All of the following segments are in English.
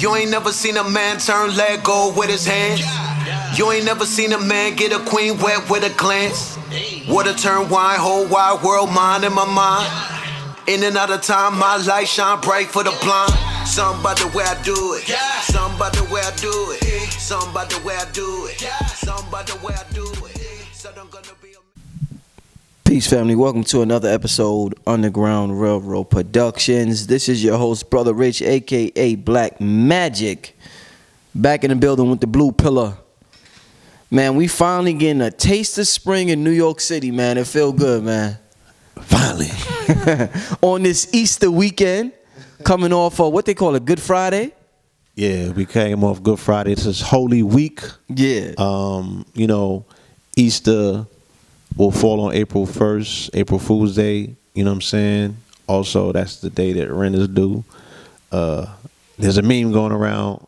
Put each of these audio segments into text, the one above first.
You ain't never seen a man turn leg gold with his hands. You ain't never seen a man get a queen wet with a glance. Water turn wine, whole wide world mine in my mind. In and out of time, my light shine bright for the blind. Something about the way I do it. Something about the way I do it. Something about the way I do it. Something about the way I do it. So I'm gonna be Peace, family. Welcome to another episode, Underground Railroad Productions. This is your host, Brother Rich, a.k.a. Black Magik. Back in the building with the blue pillar. Man, we finally getting a taste of spring in New York City, man. It feel good, man. Finally. On this Easter weekend, coming off of what they call a Good Friday. Yeah, we came off Good Friday. This is Holy Week. Yeah. Easter will fall on April 1st, April Fool's Day. You know what I'm saying? Also, that's the day that rent is due. There's a meme going around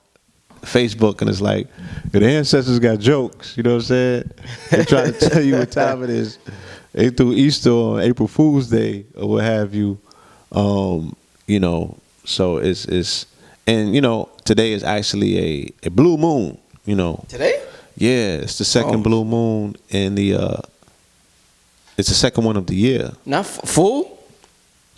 Facebook, and it's like, the ancestors got jokes. You know what I'm saying? They try to tell you what time it is. They threw Easter on April Fool's Day or what have you. So it's today is actually a blue moon. Today? Yeah, it's the second blue moon in the. It's the second one of the year. Not full?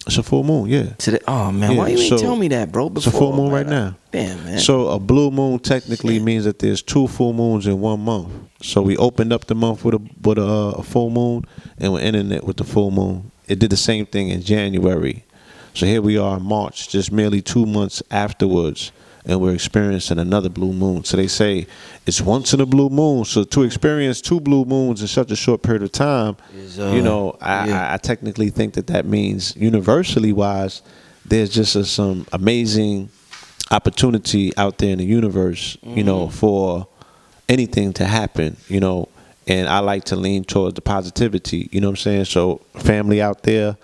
It's a full moon, yeah. Today? Oh, man, yeah, why you ain't tell me that, bro? Before, it's a full moon right now. Damn, man. So a blue moon technically means that there's two full moons in 1 month. So we opened up the month with a full moon, and we're ending it with the full moon. It did the same thing in January. So here we are in March, just merely 2 months afterwards, and we're experiencing another blue moon. So they say it's once in a blue moon. So to experience two blue moons in such a short period of time, I technically think that means universally wise, there's just some amazing opportunity out there in the universe, for anything to happen, and I like to lean towards the positivity, you know what I'm saying? So family out there,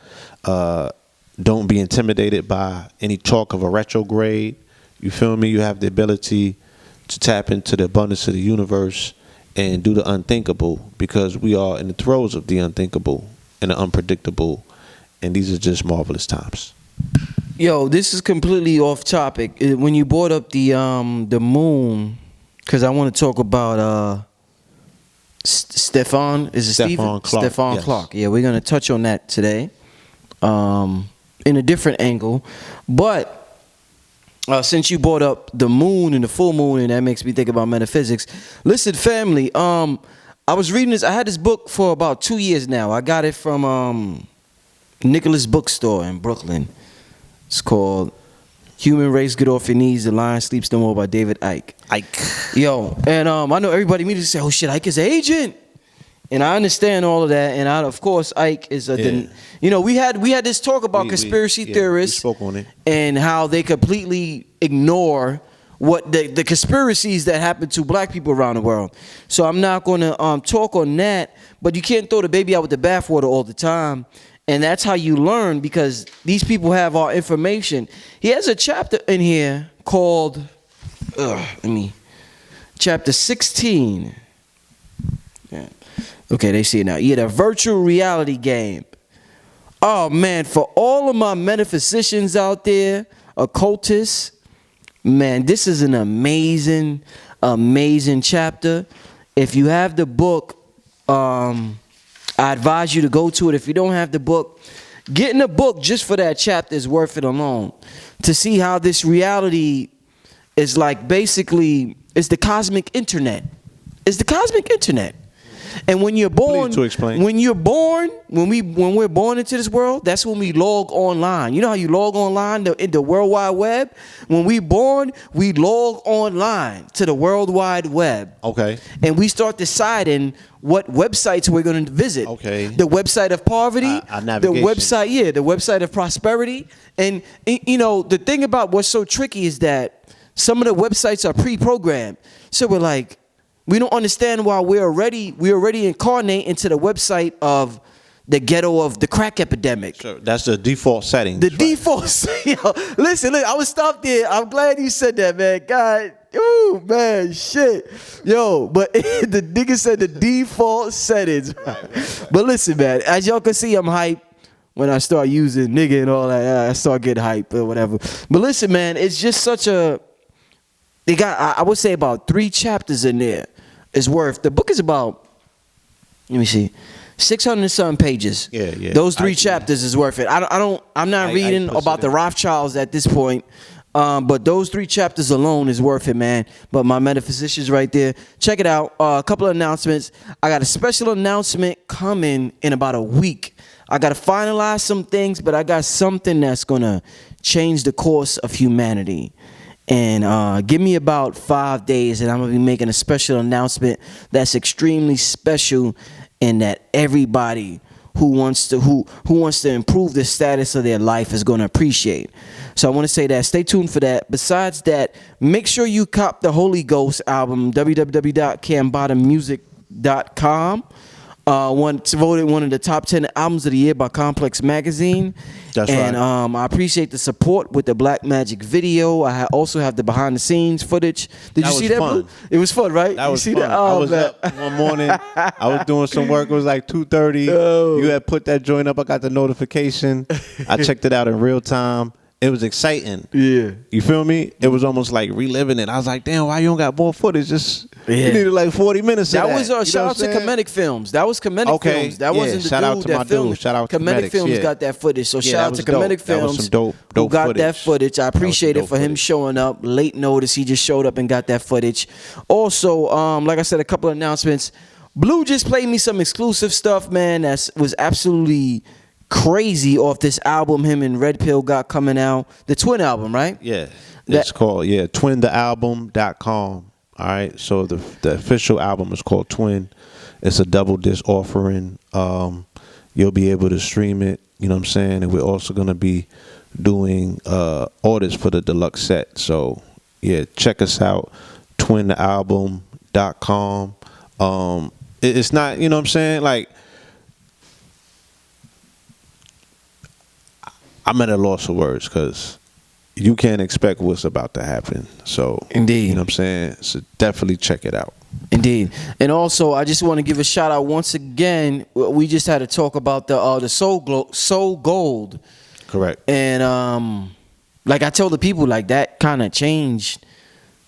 don't be intimidated by any talk of a retrograde. You feel me? You have the ability to tap into the abundance of the universe and do the unthinkable, because we are in the throes of the unthinkable and the unpredictable, and these are just marvelous times. Yo, this is completely off topic. When you brought up the moon, because I want to talk about Stephon. Is it Stephon Clark? Stephon yes. Clark. Yeah, we're gonna touch on that today, in a different angle, but. Since you brought up the moon and the full moon, and that makes me think about metaphysics. Listen, family, I was reading this. I had this book for about 2 years now. I got it from Nicholas Bookstore in Brooklyn. It's called Human Race, Get Off Your Knees, The Lion Sleeps No More by David Icke. Yo, and I know everybody immediately say, oh shit, Icke is an agent. And I understand all of that, and of course, Icke is we had this talk about conspiracy theorists, we spoke on it, and how they completely ignore what the conspiracies that happen to black people around the world. So I'm not going to talk on that, but you can't throw the baby out with the bathwater all the time, and that's how you learn, because these people have our information. He has a chapter in here called, chapter 16. Yeah. Okay, they see it now. Yeah, the virtual reality game. Oh, man, for all of my metaphysicians out there, occultists, man, this is an amazing, amazing chapter. If you have the book, I advise you to go to it. If you don't have the book, getting the book just for that chapter is worth it alone. To see how this reality is like, basically, it's the cosmic internet. It's the cosmic internet. And when you're born, when we're born into this world, that's when we log online. You know how you log online in the World Wide Web? When we born, we log online to the World Wide Web. Okay. And we start deciding what websites we're going to visit. Okay. The website of poverty, the website of prosperity. And the thing about what's so tricky is that some of the websites are pre-programmed. So we're like, we don't understand why we already incarnate into the website of the ghetto of the crack epidemic. Sure, that's the default setting. Default setting. Listen, I was stopped there. I'm glad you said that, man. God, ooh, man, shit. Yo, but the nigga said the default settings. Right. But listen, man, as y'all can see, I'm hyped. When I start using nigga and all that, I start getting hyped or whatever. But listen, man, it's just such a they got, I would say about 3 chapters in there is worth. The book is about, let me see, 600 and something pages. Yeah. Those 3 chapters is worth it. I'm not reading about the Rothschilds at this point. But those 3 chapters alone is worth it, man. But my metaphysicians right there. Check it out. A couple of announcements. I got a special announcement coming in about a week. I got to finalize some things, but I got something that's going to change the course of humanity. And give me about 5 days, and I'm going to be making a special announcement that's extremely special, and that everybody who wants to improve the status of their life is going to appreciate. So I want to say that. Stay tuned for that. Besides that, make sure you cop the Holy Ghost album, www.cambattamusic.com. It's voted one of the top 10 albums of the year by Complex Magazine. That's and, right. I appreciate the support with the Black Magic video. I also have the behind the scenes footage. Did you see that? Fun. Blue? It was fun, right? That was you see fun. That? Oh, I was man. up one morning. I was doing some work. It was like 2:30. Oh. You had put that joint up. I got the notification. I checked it out in real time. It was exciting. Yeah. You feel me? It was almost like reliving it. I was like, damn, why you don't got more footage? You needed like 40 minutes of that. That was shout out to Comedic Films. That was Comedic Films. That wasn't the shout out dude to that my filmed. dude. Shout out to Comedic Films got that footage. So shout out to Comedic That was Films some dope who got footage. that footage. I appreciate it for him showing up. Late notice, he just showed up and got that footage. Also, like I said, a couple of announcements. Blue just played me some exclusive stuff, man. That was absolutely crazy off this album him and Red Pill got coming out. The Twin album, right? Yeah. It's called, twinthealbum.com. All right. So the official album is called Twin. It's a double disc offering. You'll be able to stream it, you know what I'm saying? And we're also going to be doing orders for the deluxe set. So yeah, check us out, twinthealbum.com. It's not, you know what I'm saying? Like, I'm at a loss of words because you can't expect what's about to happen. So, indeed, you know what I'm saying? So definitely check it out. Indeed. And also, I just want to give a shout out once again. We just had to talk about the Soul Gold. Correct. And like I told the people, like that kind of changed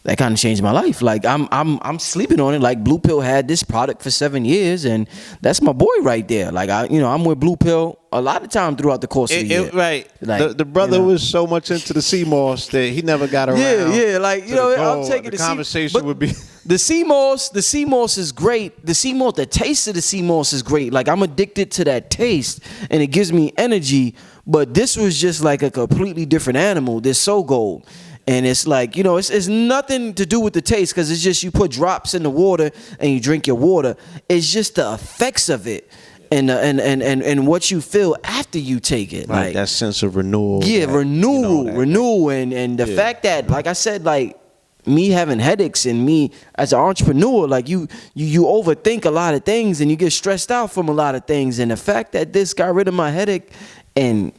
my life. Like I'm sleeping on it. Like Blue Pill had this product for 7 years, and that's my boy right there. Like I'm with Blue Pill a lot of time throughout the course of the year. Right. Like, the brother was so much into the CMOS that he never got around. Yeah. Like I'm taking the conversation would be. The CMOS is great. The taste of the CMOS is great. Like I'm addicted to that taste, and it gives me energy. But this was just like a completely different animal. This Soul Gold. And it's like, it's nothing to do with the taste, because it's just you put drops in the water and you drink your water. It's just the effects of it and what you feel after you take it. Like that sense of renewal. Yeah, renewal. And the fact that, like I said, like me having headaches and me as an entrepreneur, like you overthink a lot of things and you get stressed out from a lot of things. And the fact that this got rid of my headache in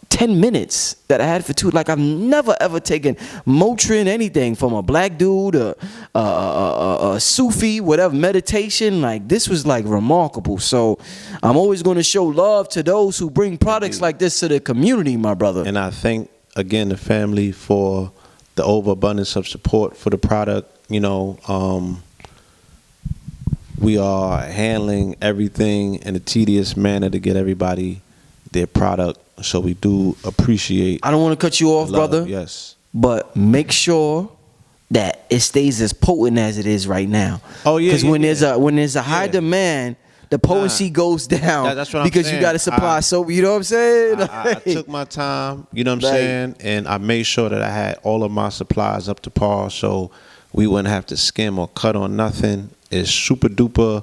10 minutes that I had for 2, like I've never ever taken Motrin, anything from a black dude, a Sufi, whatever, meditation. Like this was like remarkable. So I'm always going to show love to those who bring products like this to the community, my brother. And I thank again the family for the overabundance of support for the product. We are handling everything in a tedious manner to get everybody their product. So we do appreciate. I don't want to cut you off, brother. Yes. But make sure that it stays as potent as it is right now. Oh yeah. Because when there's a high demand, the potency goes down. That's what because I'm saying. You got to supply. So you know what I'm saying? I took my time. You know what I'm saying? And I made sure that I had all of my supplies up to par, so we wouldn't have to skim or cut on nothing. It's super duper.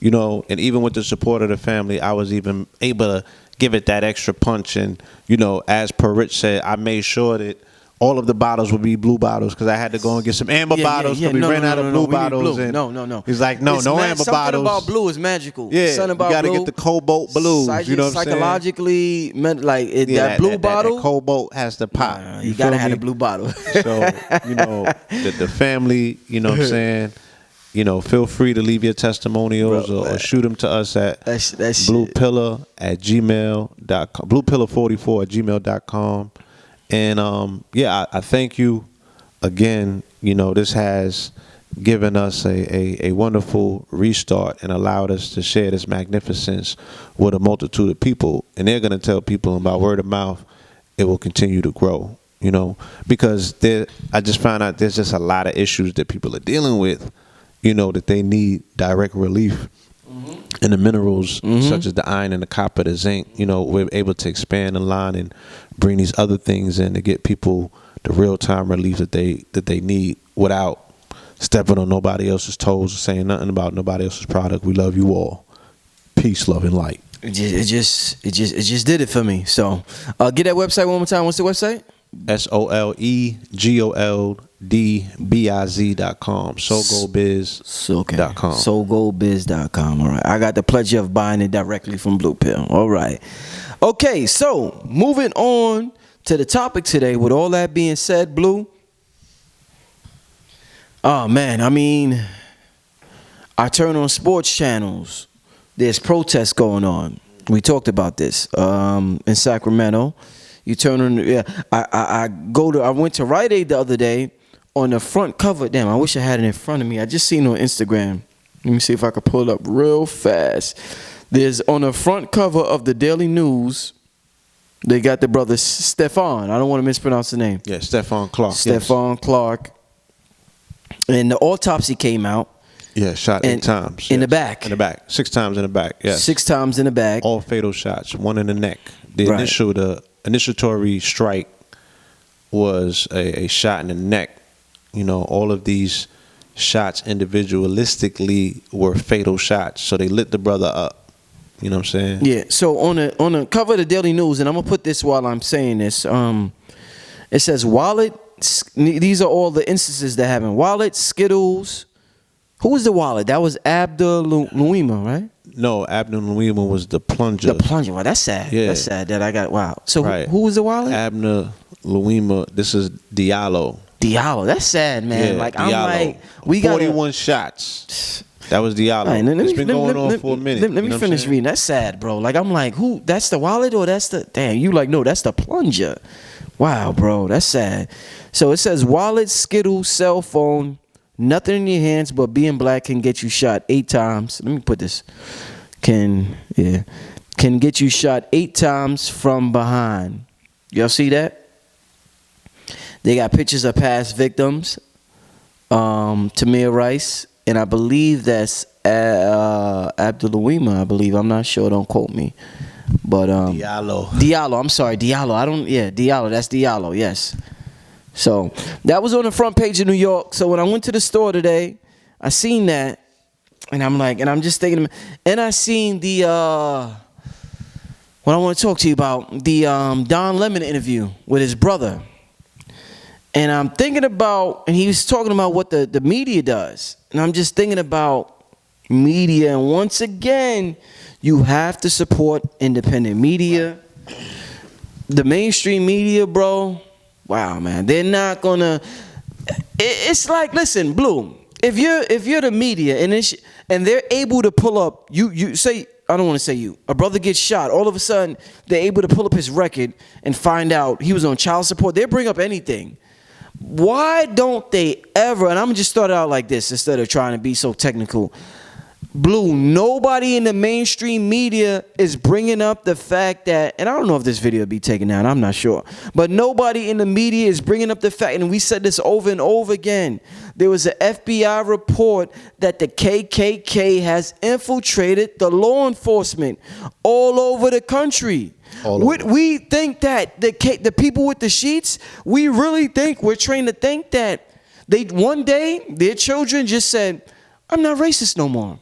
And even with the support of the family, I was even able to give it that extra punch. And, as per Rich said, I made sure that all of the bottles would be blue bottles, because I had to go and get some amber bottles because we ran out of blue bottles. And no. He's like, no amber bottles. Something about blue is magical. Yeah, something about you got to blue, get the cobalt blues. You know what I'm saying? Psychologically, that blue bottle. That cobalt has to pop. You got to have the blue bottle. So, the family, you know what I'm saying? Feel free to leave your testimonials or shoot them to us at bluepillar@gmail.com, bluepillar44@gmail.com. And I thank you again, this has given us a wonderful restart and allowed us to share this magnificence with a multitude of people. And they're going to tell people about word of mouth. It will continue to grow, because I just found out there's just a lot of issues that people are dealing with, that they need direct relief. And the minerals such as the iron and the copper, the zinc, we're able to expand the line and bring these other things in to get people the real-time relief that they need without stepping on nobody else's toes or saying nothing about nobody else's product. We love you all. Peace, love, and light. It just did it for me. So get that website one more time. What's the website? SOLEGOLDBIZ.com. SoGoBiz.com. SoGoBiz.com. All right. I got the pleasure of buying it directly from Blue Pill. All right. Okay, so moving on to the topic today. With all that being said, Blue. Oh man, I mean, I turn on sports channels. There's protests going on. We talked about this in Sacramento. You turn on, I went to Rite Aid the other day. On the front cover, damn, I wish I had it in front of me. I just seen it on Instagram. Let me see if I can pull it up real fast. There's on the front cover of the Daily News, they got the brother Stephon. I don't want to mispronounce the name. Yeah, Stephon Clarks. Stephon Clark. And the autopsy came out. Yeah, shot 8 times. In the back. In the back. 6 times in the back, yes. 6 times in the back. All fatal shots, 1 in the neck. The initiatory strike was a shot in the neck. All of these shots individualistically were fatal shots. So they lit the brother up. You know what I'm saying? Yeah. So on the cover of the Daily News, and I'm gonna put this while I'm saying this. It says wallet. These are all the instances that happened. Wallet, Skittles. Who was the wallet? That was Abdul Luima, right? No, Abdul Luima was the plunger. The plunger. Wow, that's sad. Yeah. That's sad that I got. Wow. So right. who was the wallet? Abdul Luima. This is Diallo. That's sad, man. Yeah, like Diallo. I'm like, we got 41 shots. That was Diallo. Right, it's been going on for a minute. Let me finish reading. That's sad, bro. Like I'm like, who? That's the wallet or that's the damn? You like no? That's the plunger. Wow, bro. That's sad. So it says wallet, Skittles, cell phone, nothing in your hands but being black can get you shot 8 times. Let me put this. Can get you shot 8 times from behind. Y'all see that? They got pictures of past victims. Tamir Rice, and I believe that's Abdul Luima, I believe. I'm not sure, don't quote me. But Diallo, I'm sorry, Diallo. Diallo, that's Diallo, yes. So that was on the front page of New York. So when I went to the store today, I seen that, and I'm like, and I'm just thinking, and I seen the what I want to talk to you about, the Don Lemon interview with his brother. And I'm thinking about, and he was talking about what the media does. And I'm just thinking about media. And once again, you have to support independent media. The mainstream media, bro, wow, man. They're not going to, it's like, listen, Blue, if you're the media and they're able to pull up, you say, I don't want to say you, a brother gets shot, all of a sudden, they're able to pull up his record and find out he was on child support. They bring up anything. Why don't they ever, and I'm going to just start out like this instead of trying to be so technical. Blue, nobody in the mainstream media is bringing up the fact that, and I don't know if this video will be taken down, I'm not sure, but nobody in the media is bringing up the fact, and we said this over and over again, there was an FBI report that the KKK has infiltrated the law enforcement all over the country. We think that the people with the sheets, we really think, we're trained to think that one day their children just said, I'm not racist no more.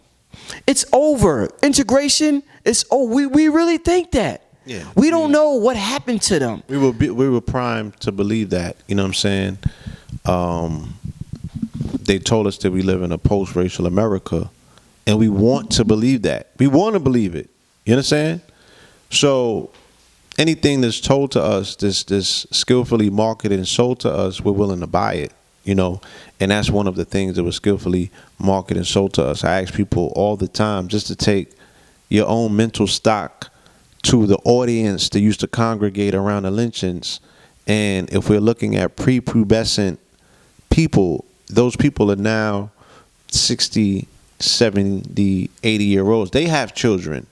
It's over. Integration is we really think that. Yeah. We don't know what happened to them. We were primed to believe that. You know what I'm saying? They told us that we live in a post-racial America, and we want to believe that. We want to believe it. You understand? So anything that's told to us, this skillfully marketed and sold to us, we're willing to buy it. You know, and that's one of the things that was skillfully marketed and sold to us. I ask people all the time just to take your own mental stock to the audience that used to congregate around the lynchings. And if we're looking at prepubescent people, those people are now 60, 70, 80-year-olds. They have children,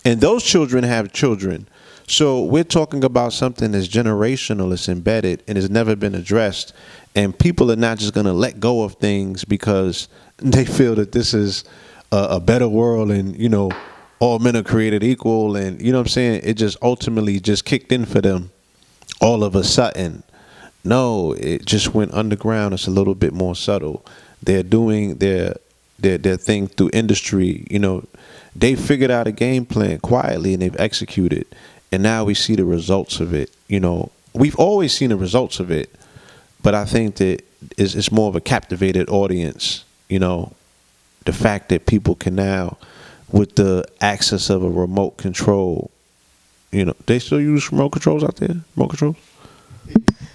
and those children have children. So we're talking about something that's generational, it's embedded, and has never been addressed. And people are not just going to let go of things because they feel that this is a better world and, you know, all men are created equal. And, you know what I'm saying? It just ultimately just kicked in for them all of a sudden. No, it just went underground. It's a little bit more subtle. They're doing their thing through industry. You know, they figured out a game plan quietly and they've executed. And now we see the results of it. You know, we've always seen the results of it, but I think that it's more of a captivated audience. You know, the fact that people can now, with the access of a remote control, you know, they still use remote controls out there? Remote controls?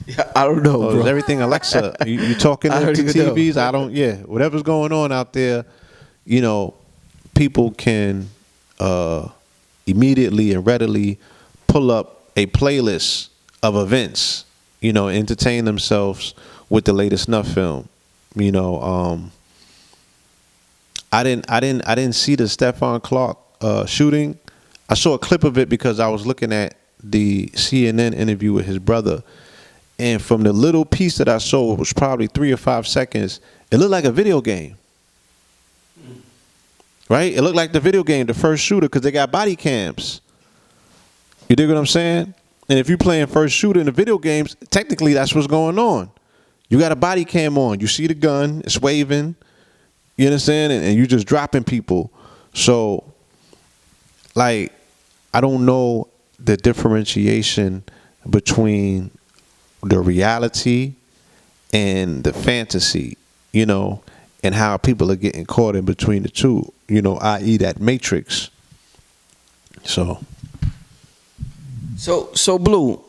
Yeah, I don't know, bro. Is everything Alexa? You talking to TVs? I don't. Yeah, whatever's going on out there, you know, people can immediately and readily pull up a playlist of events, you know, entertain themselves with the latest snuff film. You know, I didn't see the Stephon Clark shooting. I saw a clip of it because I was looking at the CNN interview with his brother, and from the little piece that I saw, it was probably 3 or 5 seconds, it looked like a video game. Right? It looked like the video game, the first shooter, because they got body cams. You dig what I'm saying? And if you're playing first shooter in the video games, technically that's what's going on. You got a body cam on. You see the gun. It's waving. You understand? And you're just dropping people. So, like, I don't know the differentiation between the reality and the fantasy, you know, and how people are getting caught in between the two, you know, i.e. that matrix. So Blue,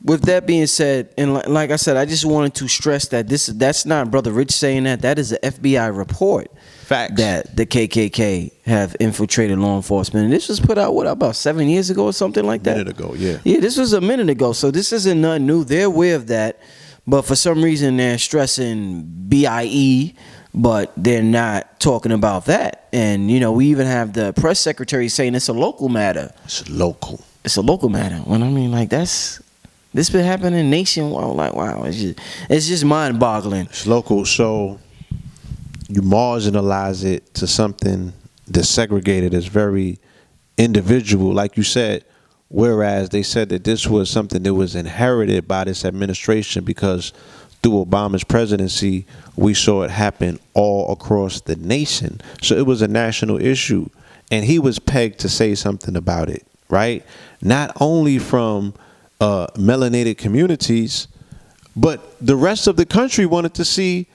with that being said, and like I said, I just wanted to stress that that's not Brother Rich saying that. That is an FBI report. Facts. That the KKK have infiltrated law enforcement. And this was put out, about 7 years ago or something like that? A minute ago, yeah. Yeah, this was a minute ago. So this isn't nothing new. They're aware of that. But for some reason, they're stressing BIE, but they're not talking about that. And, you know, we even have the press secretary saying it's a local matter. It's local. It's a local matter. When I mean, like, this been happening nationwide. Like, wow, it's just mind-boggling. It's local, so you marginalize it to something that's segregated, as very individual, like you said. Whereas they said that this was something that was inherited by this administration, because through Obama's presidency, we saw it happen all across the nation. So it was a national issue, and he was pegged to say something about it, right? Not only from melanated communities, but the rest of the country wanted to see,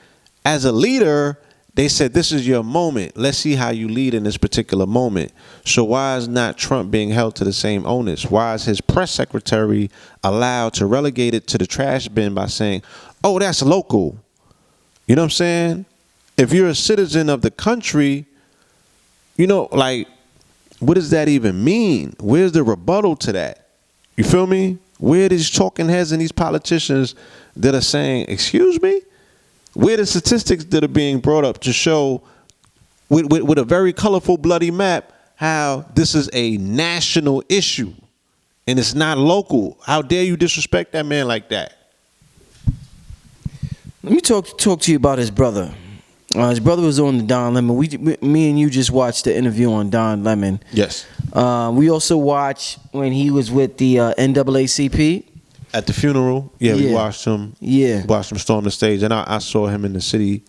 as a leader, they said, this is your moment. Let's see how you lead in this particular moment. So why is not Trump being held to the same onus? Why is his press secretary allowed to relegate it to the trash bin by saying, oh, that's local? You know what I'm saying? If you're a citizen of the country, you know, like, what does that even mean? Where's the rebuttal to that? You feel me? Where are these talking heads and these politicians that are saying, excuse me? Where are the statistics that are being brought up to show with a very colorful, bloody map how this is a national issue and it's not local? How dare you disrespect that man like that? Let me talk to you about his brother. His brother was on the Don Lemon. Me and you just watched the interview on Don Lemon. Yes. We also watched when he was with the NAACP. At the funeral, we watched him. Yeah, watched him storm the stage, and I saw him in the city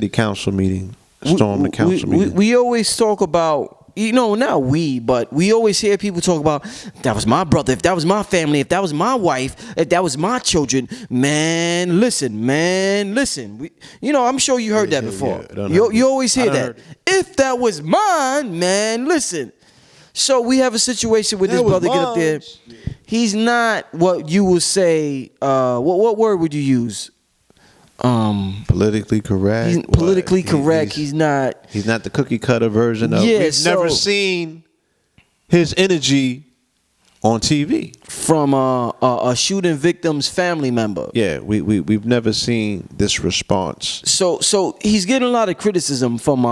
council meeting, storm the council meeting. We always talk about, you know, not we, but we always hear people talk about, if that was my brother, if that was my family, if that was my wife, if that was my children, man, listen. You know, I'm sure you heard that before. You always hear that. If that was mine, man, listen. So we have a situation with this brother get up there. He's not what you would say. What word would you use? Politically correct. He's politically correct. He's not. He's not the cookie cutter version of. We've never seen his energy on TV from a shooting victim's family member. Yeah, we've never seen this response. So he's getting a lot of criticism from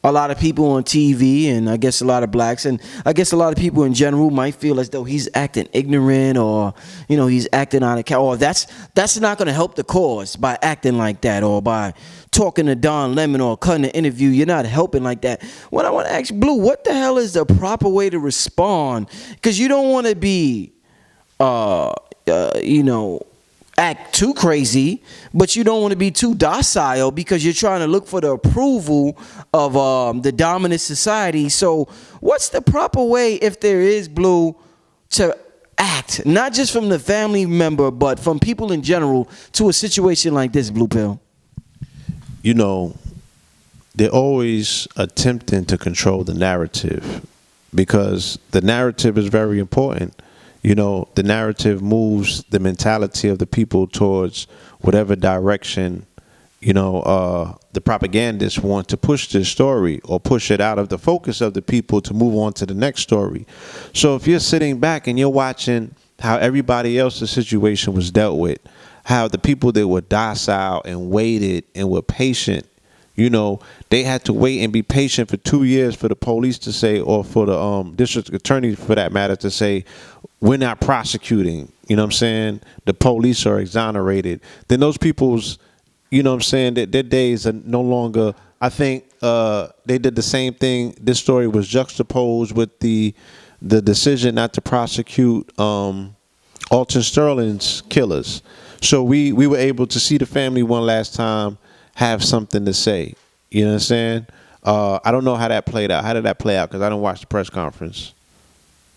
a lot of people on TV, and I guess a lot of blacks, and I guess a lot of people in general might feel as though he's acting ignorant, or he's acting out of character, or that's not going to help the cause by acting like that, or by talking to Don Lemon or cutting an interview. You're not helping like that. What I want to ask Blue, what the hell is the proper way to respond? Because you don't want to be, act too crazy, but you don't want to be too docile, because you're trying to look for the approval of the dominant society. So what's the proper way, if there is, Blue, to act, not just from the family member, but from people in general, to a situation like this, Blue Pill? They're always attempting to control the narrative, because the narrative is very important. The narrative moves the mentality of the people towards whatever direction, the propagandists want to push this story, or push it out of the focus of the people to move on to the next story. So if you're sitting back and you're watching how everybody else's situation was dealt with, how the people that were docile and waited and were patient, they had to wait and be patient for 2 years for the police to say, or for the district attorney for that matter to say, we're not prosecuting, the police are exonerated. Then those people's, that their days are no longer. I think they did the same thing. This story was juxtaposed with the decision not to prosecute Alton Sterling's killers. So we were able to see the family one last time have something to say. You know what I'm saying? I don't know how that played out. How did that play out? Because I didn't watch the press conference,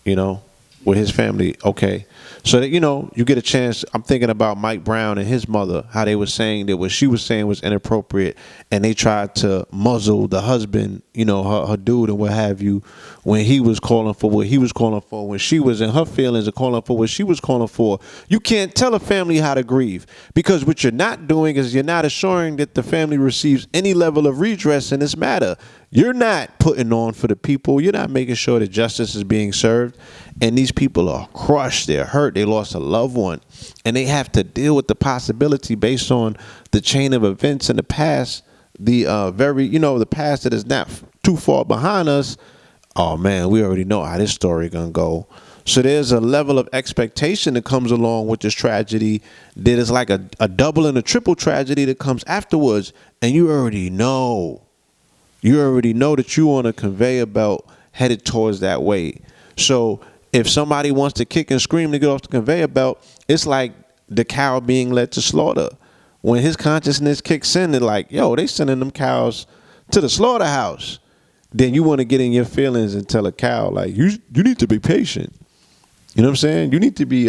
with his family. Okay. So that, you get a chance. I'm thinking about Mike Brown and his mother, how they were saying that what she was saying was inappropriate, and they tried to muzzle the husband, her dude and what have you, when he was calling for what he was calling for, when she was in her feelings and calling for what she was calling for. You can't tell a family how to grieve, because what you're not doing is you're not assuring that the family receives any level of redress in this matter. You're not putting on for the people. You're not making sure that justice is being served. And these people are crushed. They're hurt. They lost a loved one. And they have to deal with the possibility based on the chain of events in the past, the past that is not too far behind us. Oh, man, we already know how this story going to go. So there's a level of expectation that comes along with this tragedy that is like a double and a triple tragedy that comes afterwards. And you already know. You already know that you're on a conveyor belt headed towards that way. So if somebody wants to kick and scream to get off the conveyor belt, it's like the cow being led to slaughter. When his consciousness kicks in, they're like, yo, they sending them cows to the slaughterhouse. Then you want to get in your feelings and tell a cow, like, you need to be patient. You know what I'm saying? You need to be,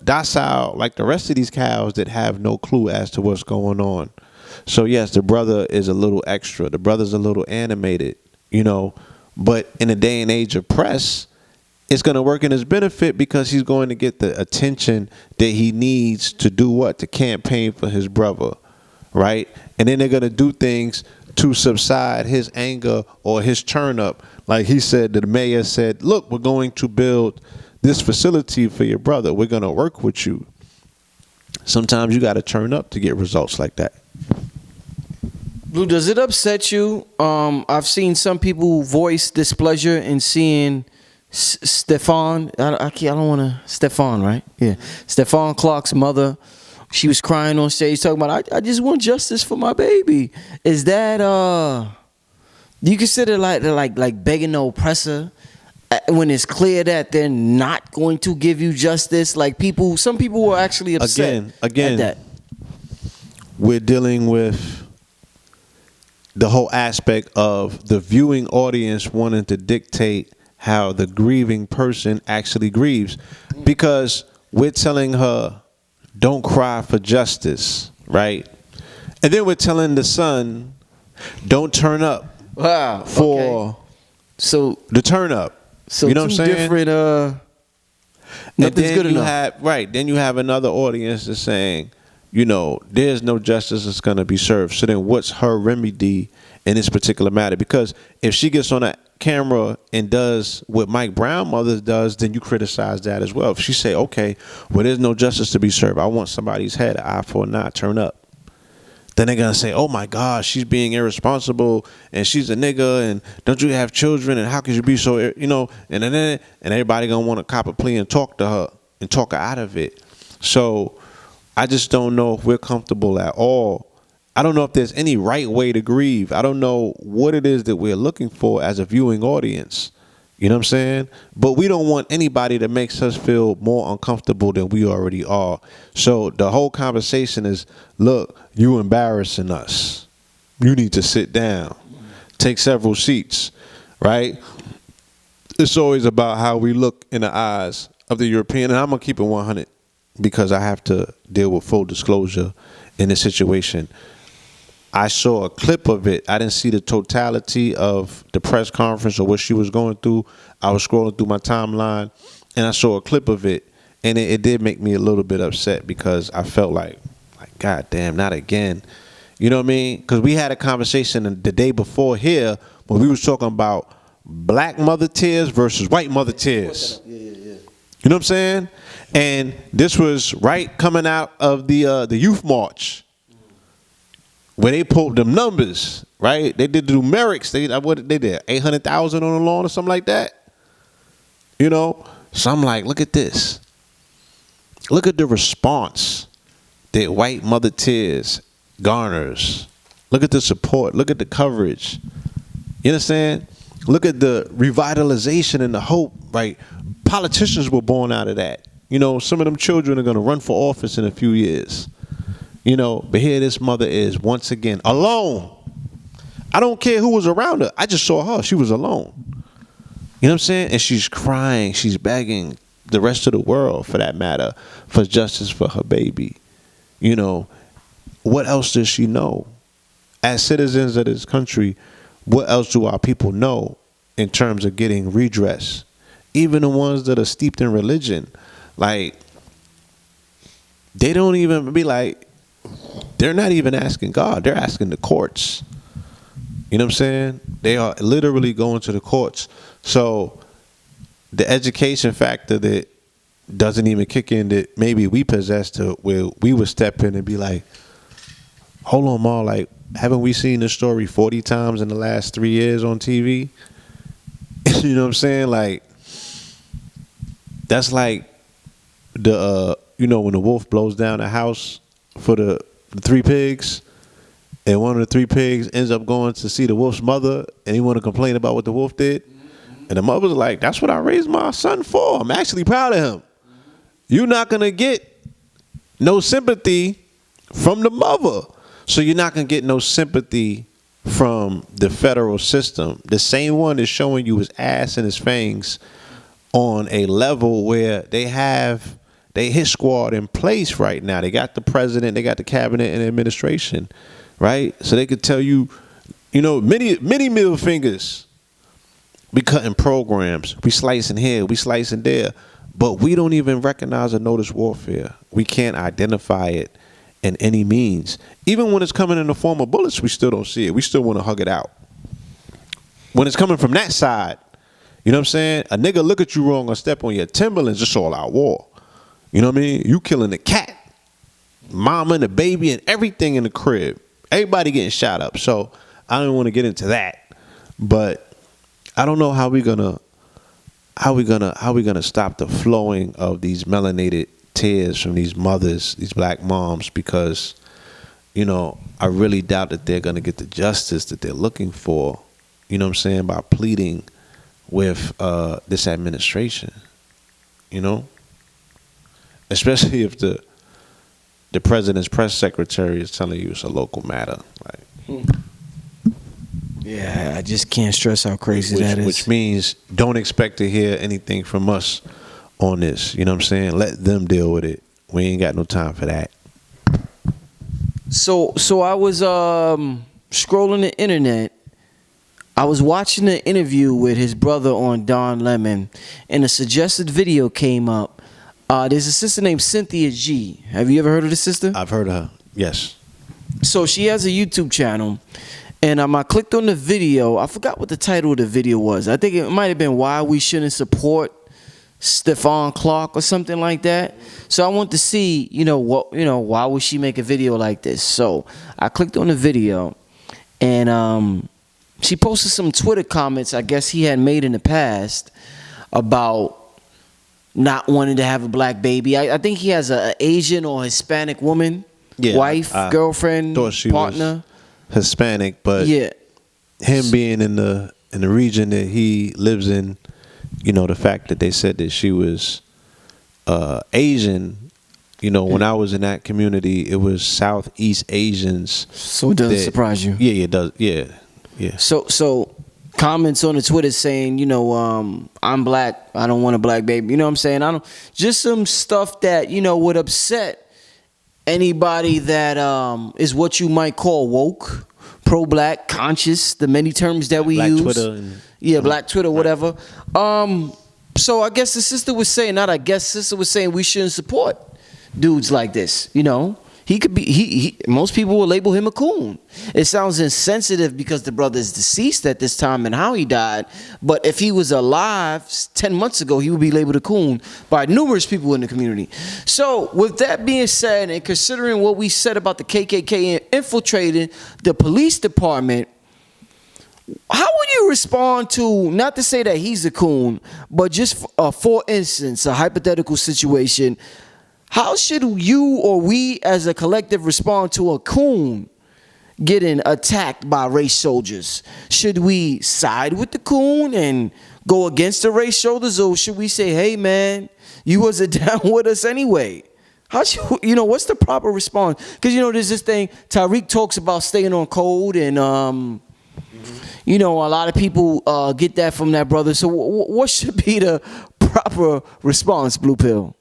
docile like the rest of these cows that have no clue as to what's going on. So, yes, the brother is a little extra. The brother's a little animated, But in a day and age of press, it's going to work in his benefit, because he's going to get the attention that he needs to do what? To campaign for his brother, right? And then they're going to do things to subside his anger or his turn up. Like he said, the mayor said, look, we're going to build this facility for your brother. We're going to work with you. Sometimes you got to turn up to get results like that. Blue, does it upset you? I've seen some people voice displeasure in seeing Stephon. I don't want to. Stephon, right? Yeah. Stephon Clarks' mother. She was crying on stage talking about, I just want justice for my baby. Is that do you consider like begging the oppressor when it's clear that they're not going to give you justice? Like some people were actually upset again, at that. We're dealing with the whole aspect of the viewing audience wanting to dictate how the grieving person actually grieves, because we're telling her, don't cry for justice, right? And then we're telling the son, don't turn up for the turn up. So you know what I'm saying? Different, nothing's good enough. Then you have another audience that's saying, there's no justice that's going to be served. So then what's her remedy in this particular matter? Because if she gets on camera and does what Mike Brown Mothers does, then you criticize that as well. If she say, okay, well, there's no justice to be served, I want somebody's head, an eye for an eye, turn up. Then they're going to say, oh, my God, she's being irresponsible, and she's a nigga, and don't you have children, and how could you be so, and everybody going to want to cop a plea and talk to her and talk her out of it. So I just don't know if we're comfortable at all. I don't know if there's any right way to grieve. I don't know what it is that we're looking for as a viewing audience. You know what I'm saying? But we don't want anybody that makes us feel more uncomfortable than we already are. So the whole conversation is, look, you embarrassing us. You need to sit down. Take several seats, right? It's always about how we look in the eyes of the European. And I'm going to keep it 100 because I have to deal with full disclosure in this situation. I saw a clip of it. I didn't see the totality of the press conference or what she was going through. I was scrolling through my timeline, and I saw a clip of it, and it did make me a little bit upset because I felt like, God damn, not again. You know what I mean? Because we had a conversation the day before here when we was talking about black mother tears versus white mother tears. You know what I'm saying? And this was right coming out of the youth march, where they pulled them numbers, right? They did the numerics. What they did, 800,000 on the lawn or something like that. You know? So I'm like, look at this. Look at the response that white mother tears garners. Look at the support. Look at the coverage. You understand? Look at the revitalization and the hope, right? Politicians were born out of that. You know, some of them children are going to run for office in a few years. You know, but here this mother is once again alone. I don't care who was around her. I just saw her. She was alone. You know what I'm saying? And she's crying. She's begging the rest of the world, for that matter, for justice for her baby. You know, what else does she know? As citizens of this country, what else do our people know in terms of getting redress? Even the ones that are steeped in religion, like, they don't even be like, they're not even asking God. They're asking the courts. You know what I'm saying? They are literally going to the courts. So the education factor that doesn't even kick in that maybe we possess to where we would step in and be like, hold on, Ma, like, haven't we seen this story 40 times in the last 3 years on TV? You know what I'm saying? Like, that's like the, when the wolf blows down a house for the 3 pigs, and one of the 3 pigs ends up going to see the wolf's mother, and he want to complain about what the wolf did. And the mother's like, that's what I raised my son for. I'm actually proud of him. You're not going to get no sympathy from the mother. So you're not going to get no sympathy from the federal system. The same one is showing you his ass and his fangs on a level where they have they hit squad in place right now. They got the president, they got the cabinet and administration, right? So they could tell you, many middle fingers. We cutting programs, we slicing here, we slicing there, but we don't even recognize or notice warfare. We can't identify it in any means. Even when it's coming in the form of bullets, we still don't see it. We still want to hug it out. When it's coming from that side, you know what I'm saying? A nigga look at you wrong or step on your Timberlands, it's all out war. You know what I mean? You killing the cat, mama and the baby and everything in the crib. Everybody getting shot up. So I don't want to get into that. But I don't know how we gonna stop the flowing of these melanated tears from these mothers, these black moms, because, I really doubt that they're gonna get the justice that they're looking for, you know what I'm saying, by pleading with this administration, especially if the president's press secretary is telling you it's a local matter. Like, yeah, I just can't stress how crazy that is. Which means don't expect to hear anything from us on this. You know what I'm saying? Let them deal with it. We ain't got no time for that. So I was scrolling the internet. I was watching an interview with his brother on Don Lemon, and a suggested video came up. There's a sister named Cynthia G. Have you ever heard of this sister? I've heard of her, yes. So she has a YouTube channel, And I clicked on the video. I forgot what the title of the video was. I think it might have been Why We Shouldn't Support Stephon Clark or something like that. So I want to see, why would she make a video like this? So I clicked on the video, and she posted some Twitter comments I guess he had made in the past about not wanting to have a black baby. I think he has an Asian or Hispanic woman, wife, girlfriend, thought she partner. Was Hispanic, but yeah, him being in the region that he lives in, the fact that they said that she was Asian, when I was in that community, it was Southeast Asians. So it doesn't surprise you. Yeah, it does. Yeah. So comments on the Twitter saying, I'm black, I don't want a black baby. You know what I'm saying? Just some stuff that, would upset anybody that is what you might call woke, pro-black, conscious, the many terms that we black use. Twitter Black Twitter, whatever. So I guess sister was saying we shouldn't support dudes like this, He could be, most people will label him a coon. It sounds insensitive because the brother is deceased at this time and how he died. But if he was alive 10 months ago, he would be labeled a coon by numerous people in the community. So with that being said, and considering what we said about the KKK infiltrating the police department, how would you respond to, not to say that he's a coon, but just for instance, a hypothetical situation, how should you or we as a collective respond to a coon getting attacked by race soldiers? Should we side with the coon and go against the race soldiers, or should we say, hey man, you wasn't down with us anyway? How should, what's the proper response? Because, there's this thing, Tariq talks about staying on code, and, a lot of people get that from that brother. So what should be the proper response, Blue Pill?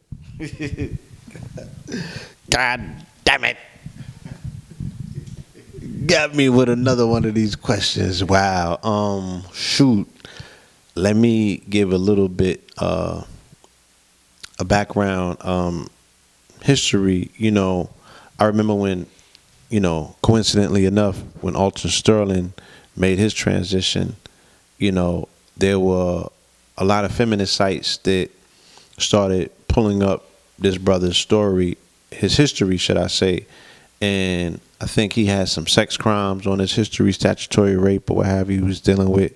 God damn it. Got me with another one of these questions. Wow. Shoot. Let me give a little bit a background history. I remember when, coincidentally enough, when Alton Sterling made his transition, there were a lot of feminist sites that started pulling up this brother's story, his history, should I say. And I think he had some sex crimes on his history, statutory rape or what have you. He was dealing with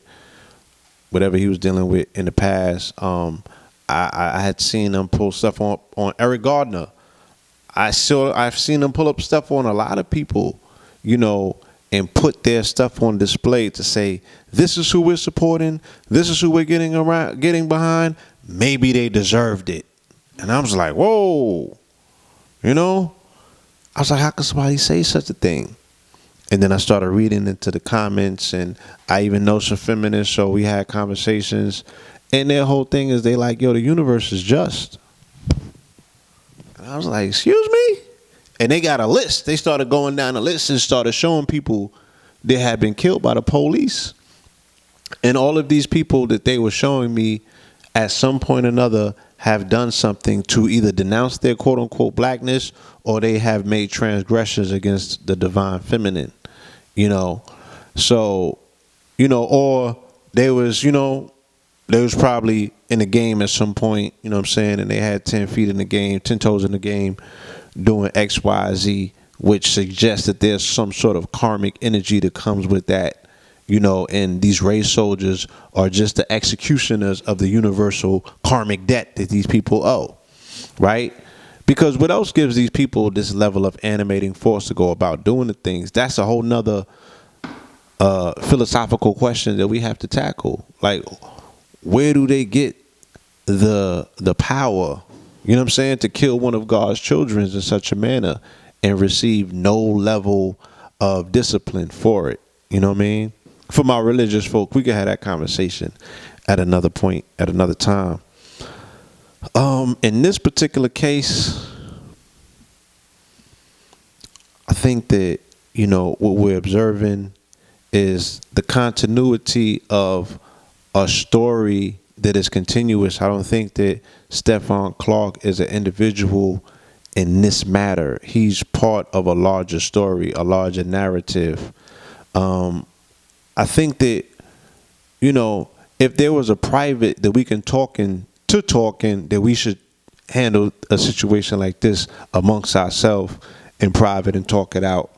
whatever he was dealing with in the past. I had seen him pull stuff on Eric Gardner. I've seen him pull up stuff on a lot of people, and put their stuff on display to say, this is who we're supporting, this is who we're getting behind. Maybe they deserved it. And I was like, whoa, I was like, how can somebody say such a thing? And then I started reading into the comments, and I even know some feminists, so we had conversations. And their whole thing is they like, yo, the universe is just. And I was like, excuse me? And they got a list. They started going down the list and started showing people that had been killed by the police. And all of these people that they were showing me at some point or another have done something to either denounce their quote-unquote blackness, or they have made transgressions against the divine feminine, So, or they was probably in the game at some point, and they had 10 feet in the game, 10 toes in the game, doing X, Y, Z, which suggests that there's some sort of karmic energy that comes with that. And these race soldiers are just the executioners of the universal karmic debt that these people owe, right? Because what else gives these people this level of animating force to go about doing the things? That's a whole nother philosophical question that we have to tackle. Like, where do they get the power, to kill one of God's children in such a manner and receive no level of discipline for it? You know what I mean? For my religious folk, we could have that conversation at another point, at another time. In this particular case, I think that, what we're observing is the continuity of a story that is continuous. I don't think that Stephon Clark is an individual in this matter. He's part of a larger story, a larger narrative. I think that, you know, if there was a private that we can that we should handle a situation like this amongst ourselves in private and talk it out.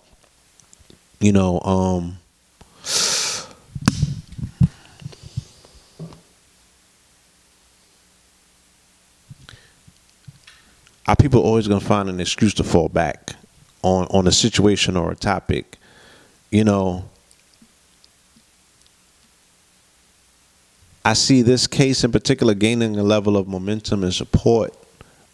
You know, our people always gonna find an excuse to fall back on a situation or a topic. You know, I see this case in particular gaining a level of momentum and support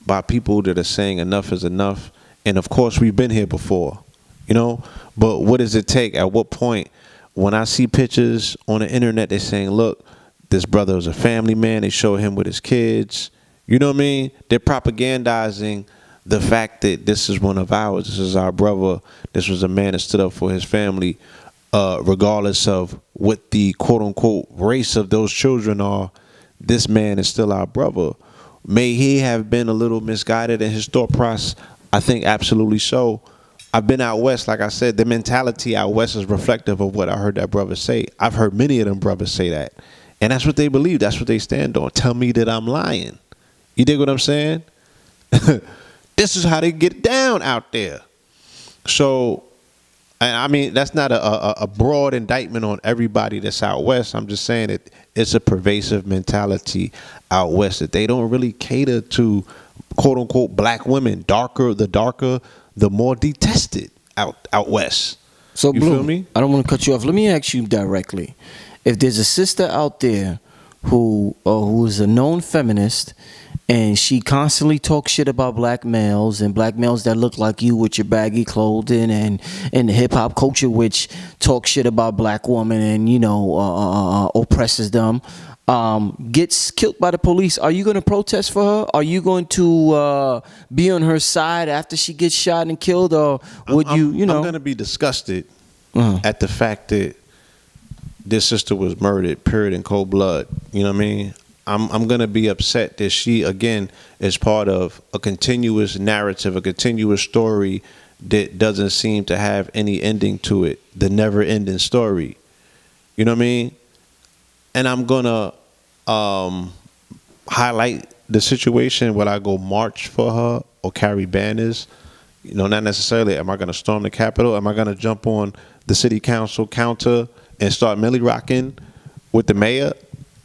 by people that are saying enough is enough. And of course, we've been here before, you know, but what does it take? At what point? When I see pictures on the internet, they're saying, look, this brother was a family man. They show him with his kids. You know what I mean? They're propagandizing the fact that this is one of ours. This is our brother. This was a man that stood up for his family. Regardless of what the quote-unquote race of those children are, this man is still our brother. May he have been a little misguided in his thought process? I think absolutely so. I've been out west, like I said, the mentality out west is reflective of what I heard that brother say. I've heard many of them brothers say that. And that's what they believe. That's what they stand on. Tell me that I'm lying. You dig what I'm saying? This is how they get down out there. So, I mean, that's not a broad indictment on everybody that's out west. I'm just saying that it's a pervasive mentality out west that they don't really cater to, quote unquote, black women. The more detested out west. So, you Blue, feel me? I don't want to cut you off. Let me ask you directly. If there's a sister out there who is a known feminist and she constantly talks shit about black males and black males that look like you with your baggy clothing and the hip hop culture which talks shit about black women and, you know, oppresses them, gets killed by the police, are you going to protest for her? Are you going to be on her side after she gets shot and killed, or would you know? I'm going to be disgusted at the fact that this sister was murdered, period, in cold blood. You know what I mean? I'm going to be upset that she, again, is part of a continuous narrative, a continuous story that doesn't seem to have any ending to it, the never-ending story. You know what I mean? And I'm going to highlight the situation when I go march for her or carry banners. You know, not necessarily am I going to storm the Capitol. Am I going to jump on the city council counter and start milli rocking with the mayor?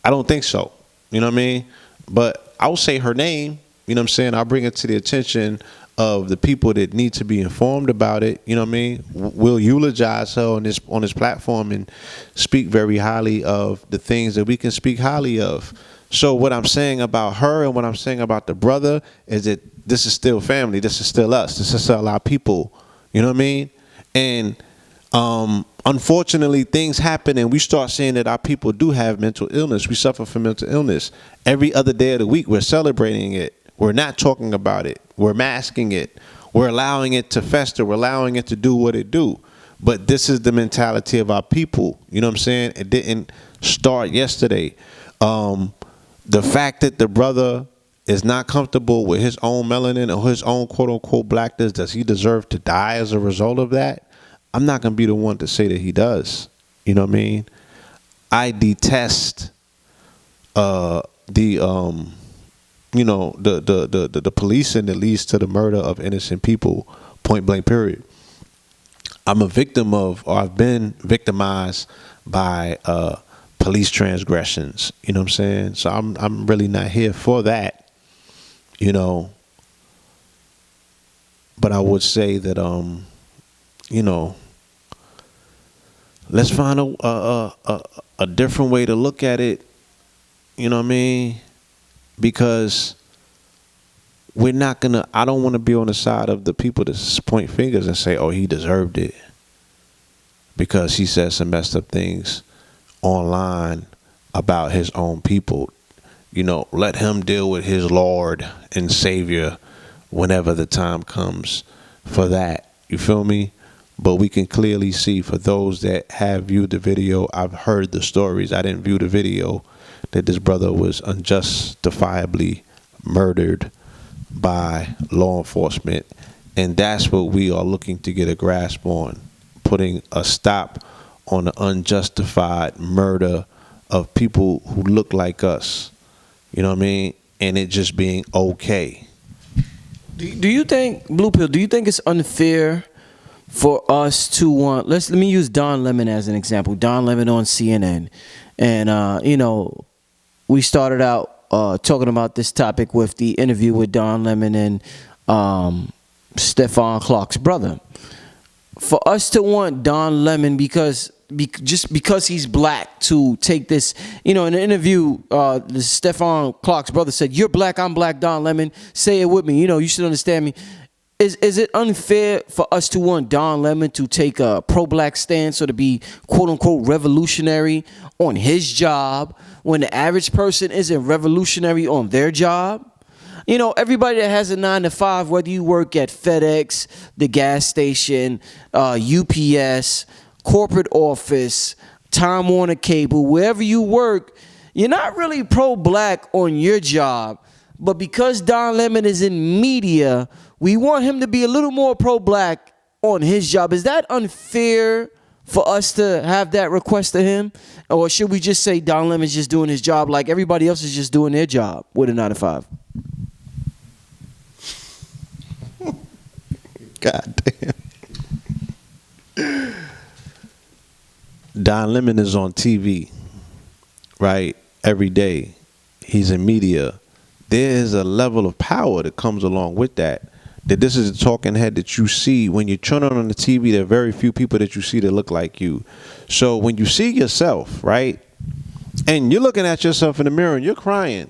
I don't think so. You know what I mean? But I'll say her name. You know what I'm saying? I'll bring it to the attention of the people that need to be informed about it. You know what I mean? We'll eulogize her on this platform and speak very highly of the things that we can speak highly of. So what I'm saying about her and what I'm saying about the brother is that this is still family. This is still us. This is still our people. You know what I mean? And unfortunately, things happen and we start seeing that our people do have mental illness. We suffer from mental illness. Every other day of the week, we're celebrating it. We're not talking about it. We're masking it. We're allowing it to fester. We're allowing it to do what it do. But this is the mentality of our people. You know what I'm saying? It didn't start yesterday. The fact that the brother is not comfortable with his own melanin or his own quote-unquote blackness, does he deserve to die as a result of that? I'm not going to be the one to say that he does. You know what I mean? I detest the policing that leads to the murder of innocent people, point blank, period. I'm a victim of, or I've been victimized by police transgressions. You know what I'm saying? So I'm really not here for that. You know, but I would say that you know, let's find a different way to look at it. You know what I mean? Because we're not gonna. I don't want to be on the side of the people that point fingers and say, "Oh, he deserved it," because he said some messed up things online about his own people. You know, let him deal with his Lord and Savior whenever the time comes for that. You feel me? But we can clearly see, for those that have viewed the video, I've heard the stories, I didn't view the video, that this brother was unjustifiably murdered by law enforcement. And that's what we are looking to get a grasp on, putting a stop on the unjustified murder of people who look like us. You know what I mean? And it just being okay. Do you think, Blue Pill, do you think it's unfair for us to want, let me use Don Lemon as an example. Don Lemon on CNN. And, you know, we started out talking about this topic with the interview with Don Lemon and Stephon Clarks Brother. For us to want Don Lemon just because he's black to take this, you know, in an interview, the Stephon Clarks Brother said, "You're black, I'm black, Don Lemon. Say it with me. You know, you should understand me." Is it unfair for us to want Don Lemon to take a pro-black stance or to be quote-unquote revolutionary on his job when the average person isn't revolutionary on their job? You know, everybody that has a 9 to 5, whether you work at FedEx, the gas station, UPS, corporate office, Time Warner Cable, wherever you work, you're not really pro-black on your job. But because Don Lemon is in media, we want him to be a little more pro-black on his job. Is that unfair for us to have that request of him? Or should we just say Don Lemon's just doing his job like everybody else is just doing their job with a 9 to 5? God damn. Don Lemon is on TV, right? Every day. He's in media. There is a level of power that comes along with that. That this is the talking head that you see. When you turn on the TV, there are very few people that you see that look like you. So when you see yourself, right? And you're looking at yourself in the mirror and you're crying.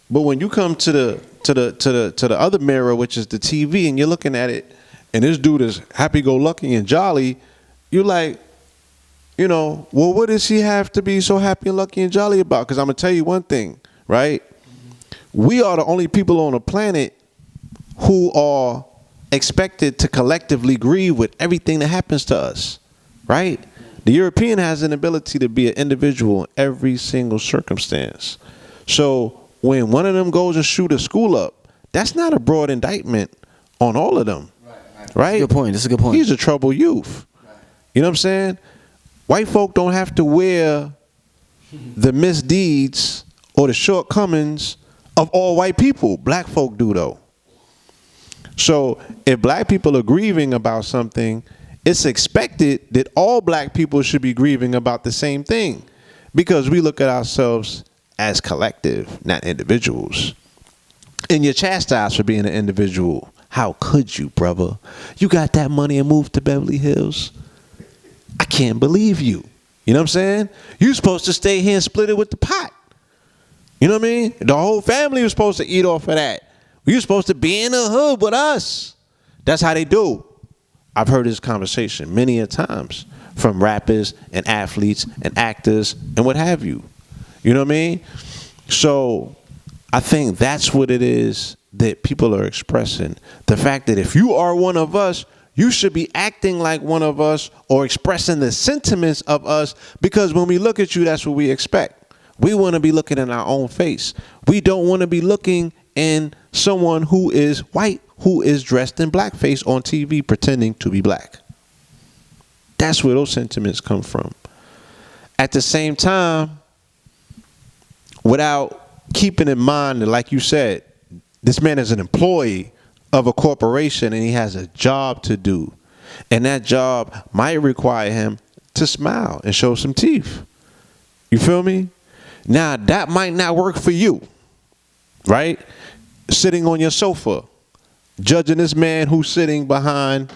But when you come to the other mirror, which is the TV, and you're looking at it, and this dude is happy-go-lucky and jolly, you're like, you know, well, what does he have to be so happy and lucky and jolly about? Because I'm going to tell you one thing, right? We are the only people on the planet who are expected to collectively grieve with everything that happens to us, right? The European has an ability to be an individual in every single circumstance. So when one of them goes and shoot a school up, that's not a broad indictment on all of them, right? That's a good point. That's a good point. He's a troubled youth. You know what I'm saying? White folk don't have to wear the misdeeds or the shortcomings of all white people. Black folk do, though. So if black people are grieving about something, it's expected that all black people should be grieving about the same thing, because we look at ourselves as collective, not individuals. And you're chastised for being an individual. How could you, brother? You got that money and moved to Beverly Hills? I can't believe you. You know what I'm saying? You're supposed to stay here and split it with the pot. You know what I mean? The whole family was supposed to eat off of that. You're supposed to be in the hood with us. That's how they do. I've heard this conversation many a times from rappers and athletes and actors and what have you. You know what I mean? So I think that's what it is that people are expressing. The fact that if you are one of us, you should be acting like one of us or expressing the sentiments of us, because when we look at you, that's what we expect. We want to be looking in our own face. We don't want to be looking in someone who is white, who is dressed in blackface on TV pretending to be black. That's where those sentiments come from. At the same time, without keeping in mind that, like you said, this man is an employee of a corporation and he has a job to do. And that job might require him to smile and show some teeth. You feel me? Now, that might not work for you, right? Sitting on your sofa, judging this man who's sitting behind,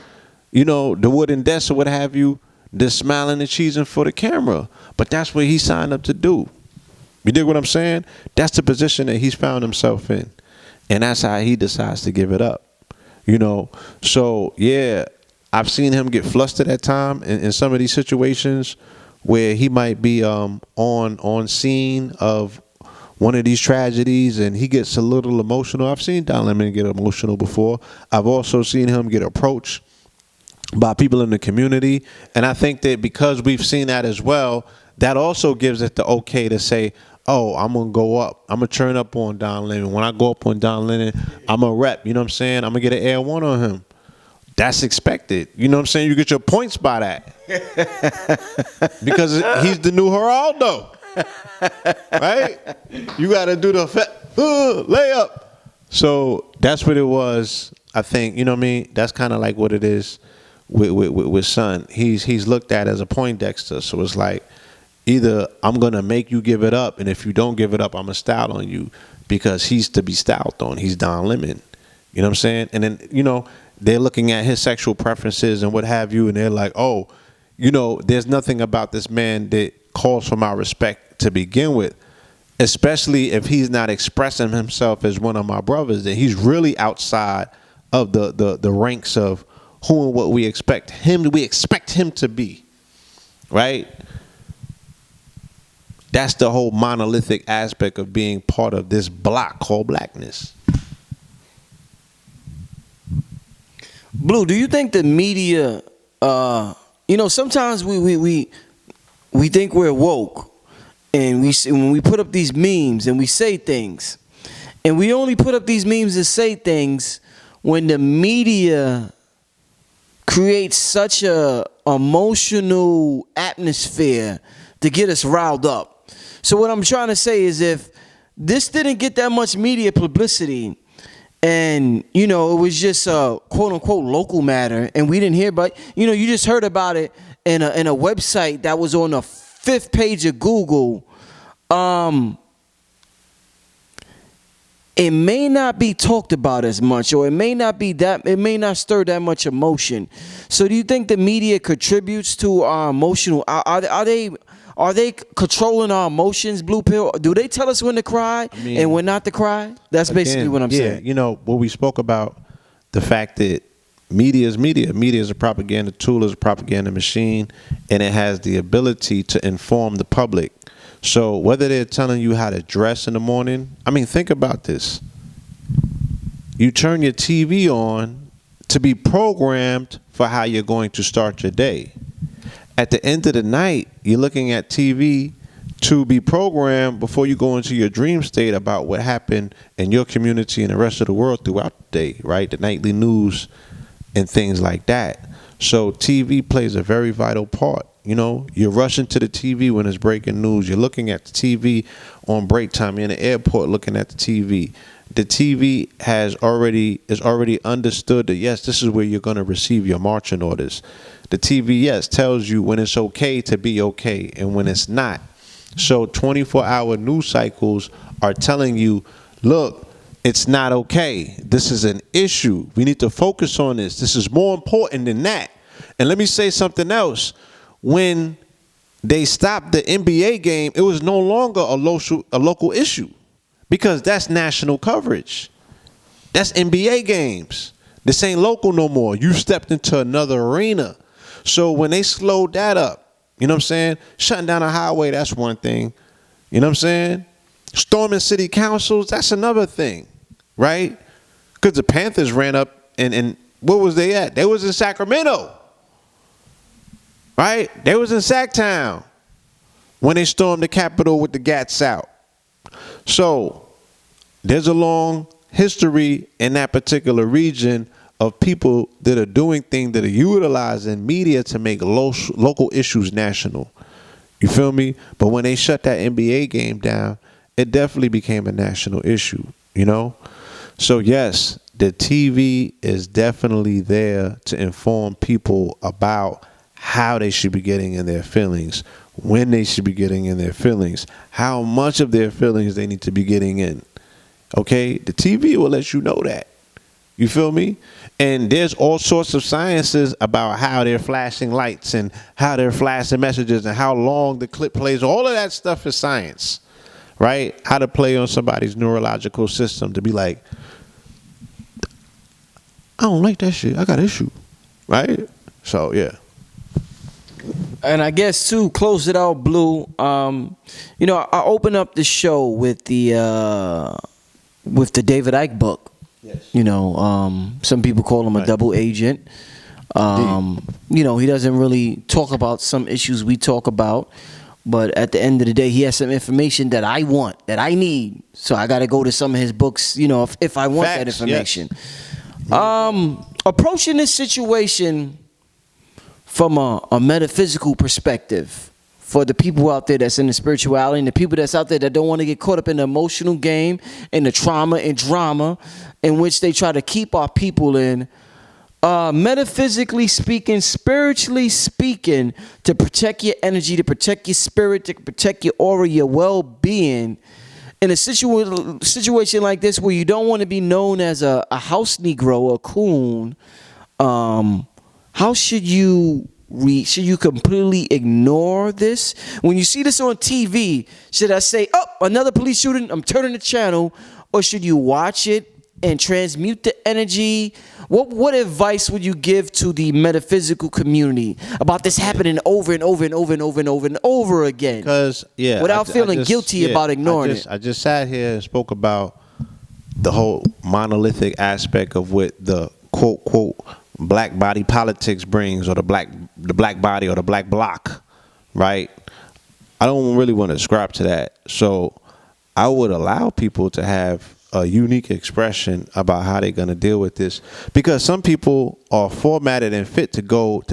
you know, the wooden desk or what have you, just smiling and cheesing for the camera. But that's what he signed up to do. You dig what I'm saying? That's the position that he's found himself in. And that's how he decides to give it up. You know, so yeah, I've seen him get flustered at times in some of these situations where he might be on scene of one of these tragedies and he gets a little emotional. I've seen Don Lemon get emotional before. I've also seen him get approached by people in the community. And I think that because we've seen that as well, that also gives it the okay to say, oh, I'm going to go up. I'm going to turn up on Don Lemon. When I go up on Don Lemon, I'm going to rep. You know what I'm saying? I'm going to get an Air 1 on him. That's expected. You know what I'm saying? You get your points by that. Because he's the new Geraldo. Right? You got to do the layup. So that's what it was. I think, you know what I mean? That's kind of like what it is with Son. He's looked at as a Poindexter. So it's like, either I'm going to make you give it up, and if you don't give it up, I'm going to style on you, because he's to be styled on. He's Don Lemon. You know what I'm saying? And then, you know, they're looking at his sexual preferences and what have you, and they're like, oh, you know, there's nothing about this man that calls for my respect to begin with, especially if he's not expressing himself as one of my brothers, then he's really outside of the ranks of who and what we expect him to be, right? That's the whole monolithic aspect of being part of this block called blackness. Blue, do you think the media, you know, sometimes we think we're woke, and when we put up these memes and we say things, and we only put up these memes and say things when the media creates such a emotional atmosphere to get us riled up. So what I'm trying to say is, if this didn't get that much media publicity, and, you know, it was just a quote-unquote local matter, and we didn't hear about, you know, you just heard about it in a website that was on the 5th page of Google, it may not be talked about as much, or it may not stir that much emotion. So do you think the media contributes to our emotional, are they controlling our emotions, Blue Pill? Do they tell us when to cry and when not to cry? That's basically what I'm saying. You know, what we spoke about, the fact that media is media. Media is a propaganda tool, is a propaganda machine, and it has the ability to inform the public. So whether they're telling you how to dress in the morning, I mean, think about this. You turn your TV on to be programmed for how you're going to start your day. At the end of the night, you're looking at TV to be programmed before you go into your dream state about what happened in your community and the rest of the world throughout the day, right? The nightly news and things like that. So TV plays a very vital part. You know, you're rushing to the TV when it's breaking news. You're looking at the TV on break time. You're in the airport looking at the TV. The TV is already understood that, yes, this is where you're going to receive your marching orders. The TV, yes, tells you when it's okay to be okay and when it's not. So 24-hour news cycles are telling you, look, it's not okay. This is an issue. We need to focus on this. This is more important than that. And let me say something else. When they stopped the NBA game, it was no longer a local issue, because that's national coverage. That's NBA games. This ain't local no more. You stepped into another arena. So when they slowed that up, you know what I'm saying? Shutting down a highway, that's one thing. You know what I'm saying? Storming city councils, that's another thing, right? Because the Panthers ran up and where was they at? They was in Sacramento. Right? They was in Sacktown when they stormed the Capitol with the gats out. So there's a long history in that particular region of people that are doing things that are utilizing media to make local issues national. You feel me? But when they shut that NBA game down, it definitely became a national issue, you know? So yes, the TV is definitely there to inform people about how they should be getting in their feelings, when they should be getting in their feelings, how much of their feelings they need to be getting in. Okay? The TV will let you know that. You feel me? And there's all sorts of sciences about how they're flashing lights and how they're flashing messages and how long the clip plays. All of that stuff is science, right? How to play on somebody's neurological system to be like, I don't like that shit. I got an issue, right? So, yeah. And I guess to close it out, Blue, you know, I open up the show with the David Icke book. Yes. You know, some people call him a double agent. You know, he doesn't really talk about some issues we talk about, but at the end of the day, he has some information that I want, that I need. So I got to go to some of his books, you know, if I want that information. Yes. approaching this situation from a metaphysical perspective, for the people out there that's in the spirituality and the people that's out there that don't want to get caught up in the emotional game and the trauma and drama in which they try to keep our people in, metaphysically speaking, spiritually speaking, to protect your energy, to protect your spirit, to protect your aura, your well-being, in a situation like this where you don't want to be known as a house Negro, a coon, how should you should you completely ignore this? When you see this on TV, should I say, oh, another police shooting, I'm turning the channel? Or should you watch it and transmute the energy? What advice would you give to the metaphysical community about this happening over and over and over and over and over and over again? Because, without feeling guilty about ignoring it. I just sat here and spoke about the whole monolithic aspect of what the quote, quote, black body politics brings, or the black body, or the black bloc, right? I don't really want to subscribe to that. So I would allow people to have a unique expression about how they're going to deal with this, because some people are formatted and fit to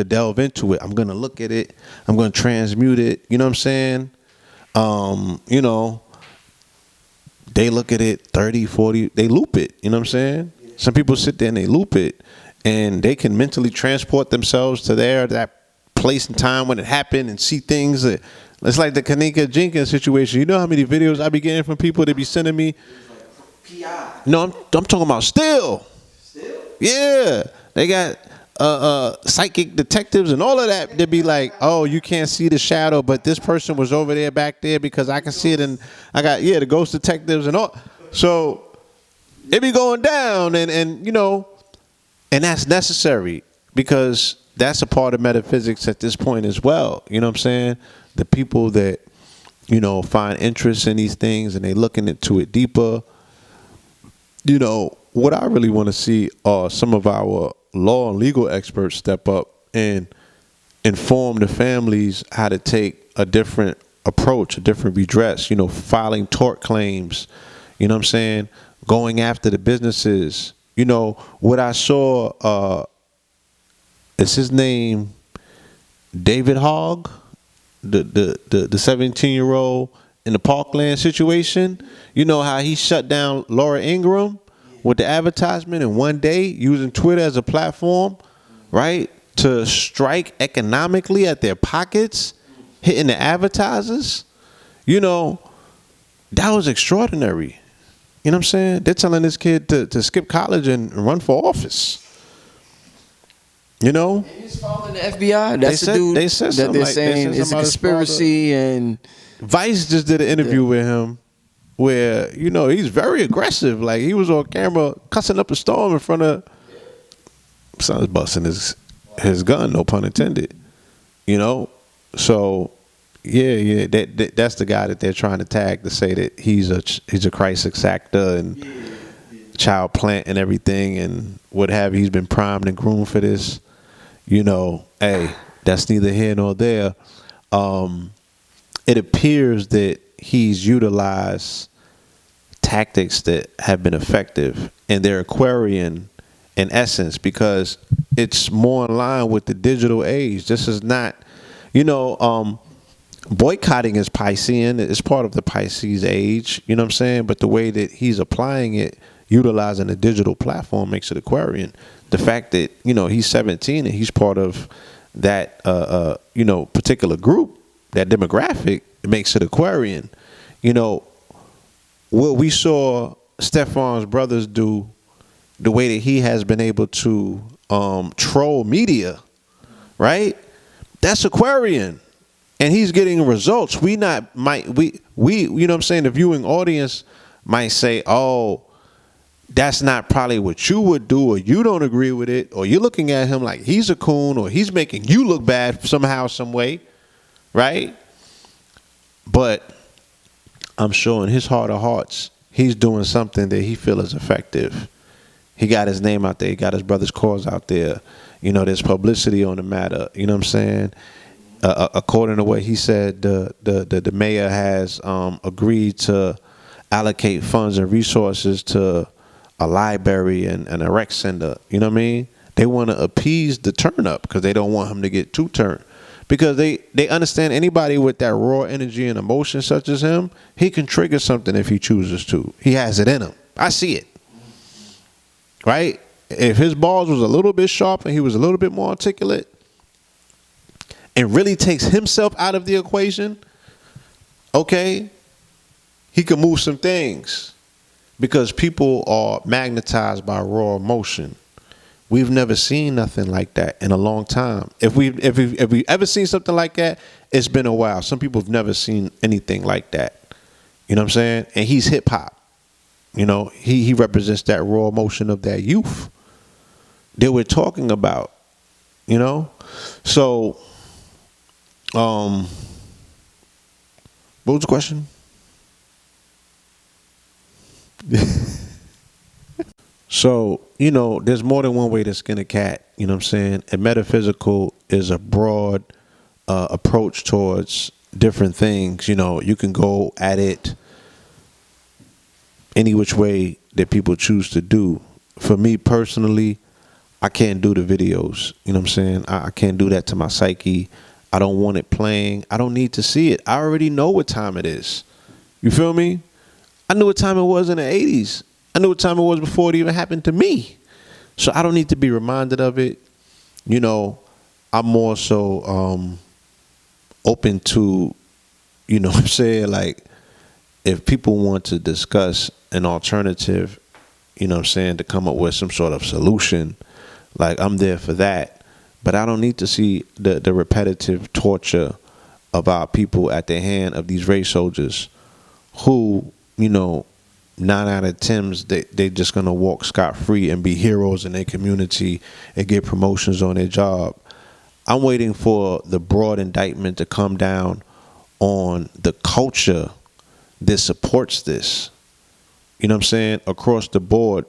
delve into it. I'm going to look at it. I'm going to transmute it. You know what I'm saying? You know, they look at it 30, 40, they loop it. You know what I'm saying? Some people sit there and they loop it, and they can mentally transport themselves to that place and time when it happened and see things. It's like the Kanika Jenkins situation. You know how many videos I be getting from people that be sending me? No, I'm talking about still. Yeah, they got psychic detectives and all of that. They be like, oh, you can't see the shadow, but this person was over there back there because I can see it, and I got the ghost detectives and all. So it be going down, and you know, and that's necessary, because that's a part of metaphysics at this point as well. You know what I'm saying? The people that, you know, find interest in these things and they looking into it deeper. You know, what I really want to see are some of our law and legal experts step up and inform the families how to take a different approach, a different redress, you know, filing tort claims, you know what I'm saying? Going after the businesses. You know, what I saw, is his name David Hogg, the 17-year-old in the Parkland situation. You know how he shut down Laura Ingraham with the advertisement in one day, using Twitter as a platform, right, to strike economically at their pockets, hitting the advertisers. You know, that was extraordinary. You know what I'm saying? They're telling this kid to skip college and run for office. You know? And he's following the FBI. That's the dude that they're saying is a conspiracy. And Vice just did an interview with him where, you know, he's very aggressive. Like, he was on camera cussing up a storm in front of son's busting his gun, no pun intended. You know? So yeah, that's the guy that they're trying to tag to say that he's a crisis actor and child plant and everything and what have you. He's been primed and groomed for this. You know, hey, that's neither here nor there. It appears that he's utilized tactics that have been effective, and they're Aquarian in essence, because it's more in line with the digital age. This is not, you know, boycotting is Piscean. It's part of the Pisces age, you know what I'm saying? But the way that he's applying it, utilizing a digital platform, makes it Aquarian. The fact that, you know, he's 17 and he's part of that, you know, particular group, that demographic, it makes it Aquarian. You know, what we saw Stephon's brothers do, the way that he has been able to troll media, right? That's Aquarian. And he's getting results. We you know what I'm saying, the viewing audience might say, oh, that's not probably what you would do, or you don't agree with it, or you're looking at him like he's a coon, or he's making you look bad somehow, some way, right? But I'm sure in his heart of hearts, he's doing something that he feels is effective. He got his name out there. He got his brother's cause out there. You know, there's publicity on the matter. You know what I'm saying? According to what he said, the mayor has agreed to allocate funds and resources to a library and a rec center. You know what I mean? They want to appease the turn up because they don't want him to get too turned. Because they understand anybody with that raw energy and emotion such as him, he can trigger something if he chooses to. He has it in him. I see it. Right? If his balls was a little bit sharp and he was a little bit more articulate and really takes himself out of the equation, okay, he can move some things. Because people are magnetized by raw emotion. We've never seen nothing like that in a long time. If we've ever seen something like that, it's been a while. Some people have never seen anything like that. You know what I'm saying? And he's hip hop. You know, he represents that raw emotion of that youth that we're talking about. You know? So, what was the question? So, you know, there's more than one way to skin a cat. You know what I'm saying? And metaphysical is a broad approach towards different things. You know, you can go at it any which way that people choose to do. For me personally, I can't do the videos. You know what I'm saying? I can't do that to my psyche. I don't want it playing. I don't need to see it. I already know what time it is. You feel me? I knew what time it was in the 80s. I knew what time it was before it even happened to me. So I don't need to be reminded of it. You know, I'm more so open to, you know what I'm saying, like, if people want to discuss an alternative, you know what I'm saying, to come up with some sort of solution, like, I'm there for that. But I don't need to see the repetitive torture of our people at the hand of these race soldiers who, you know, 9 out of 10s, they just gonna walk scot-free and be heroes in their community and get promotions on their job. I'm waiting for the broad indictment to come down on the culture that supports this. You know what I'm saying? Across the board,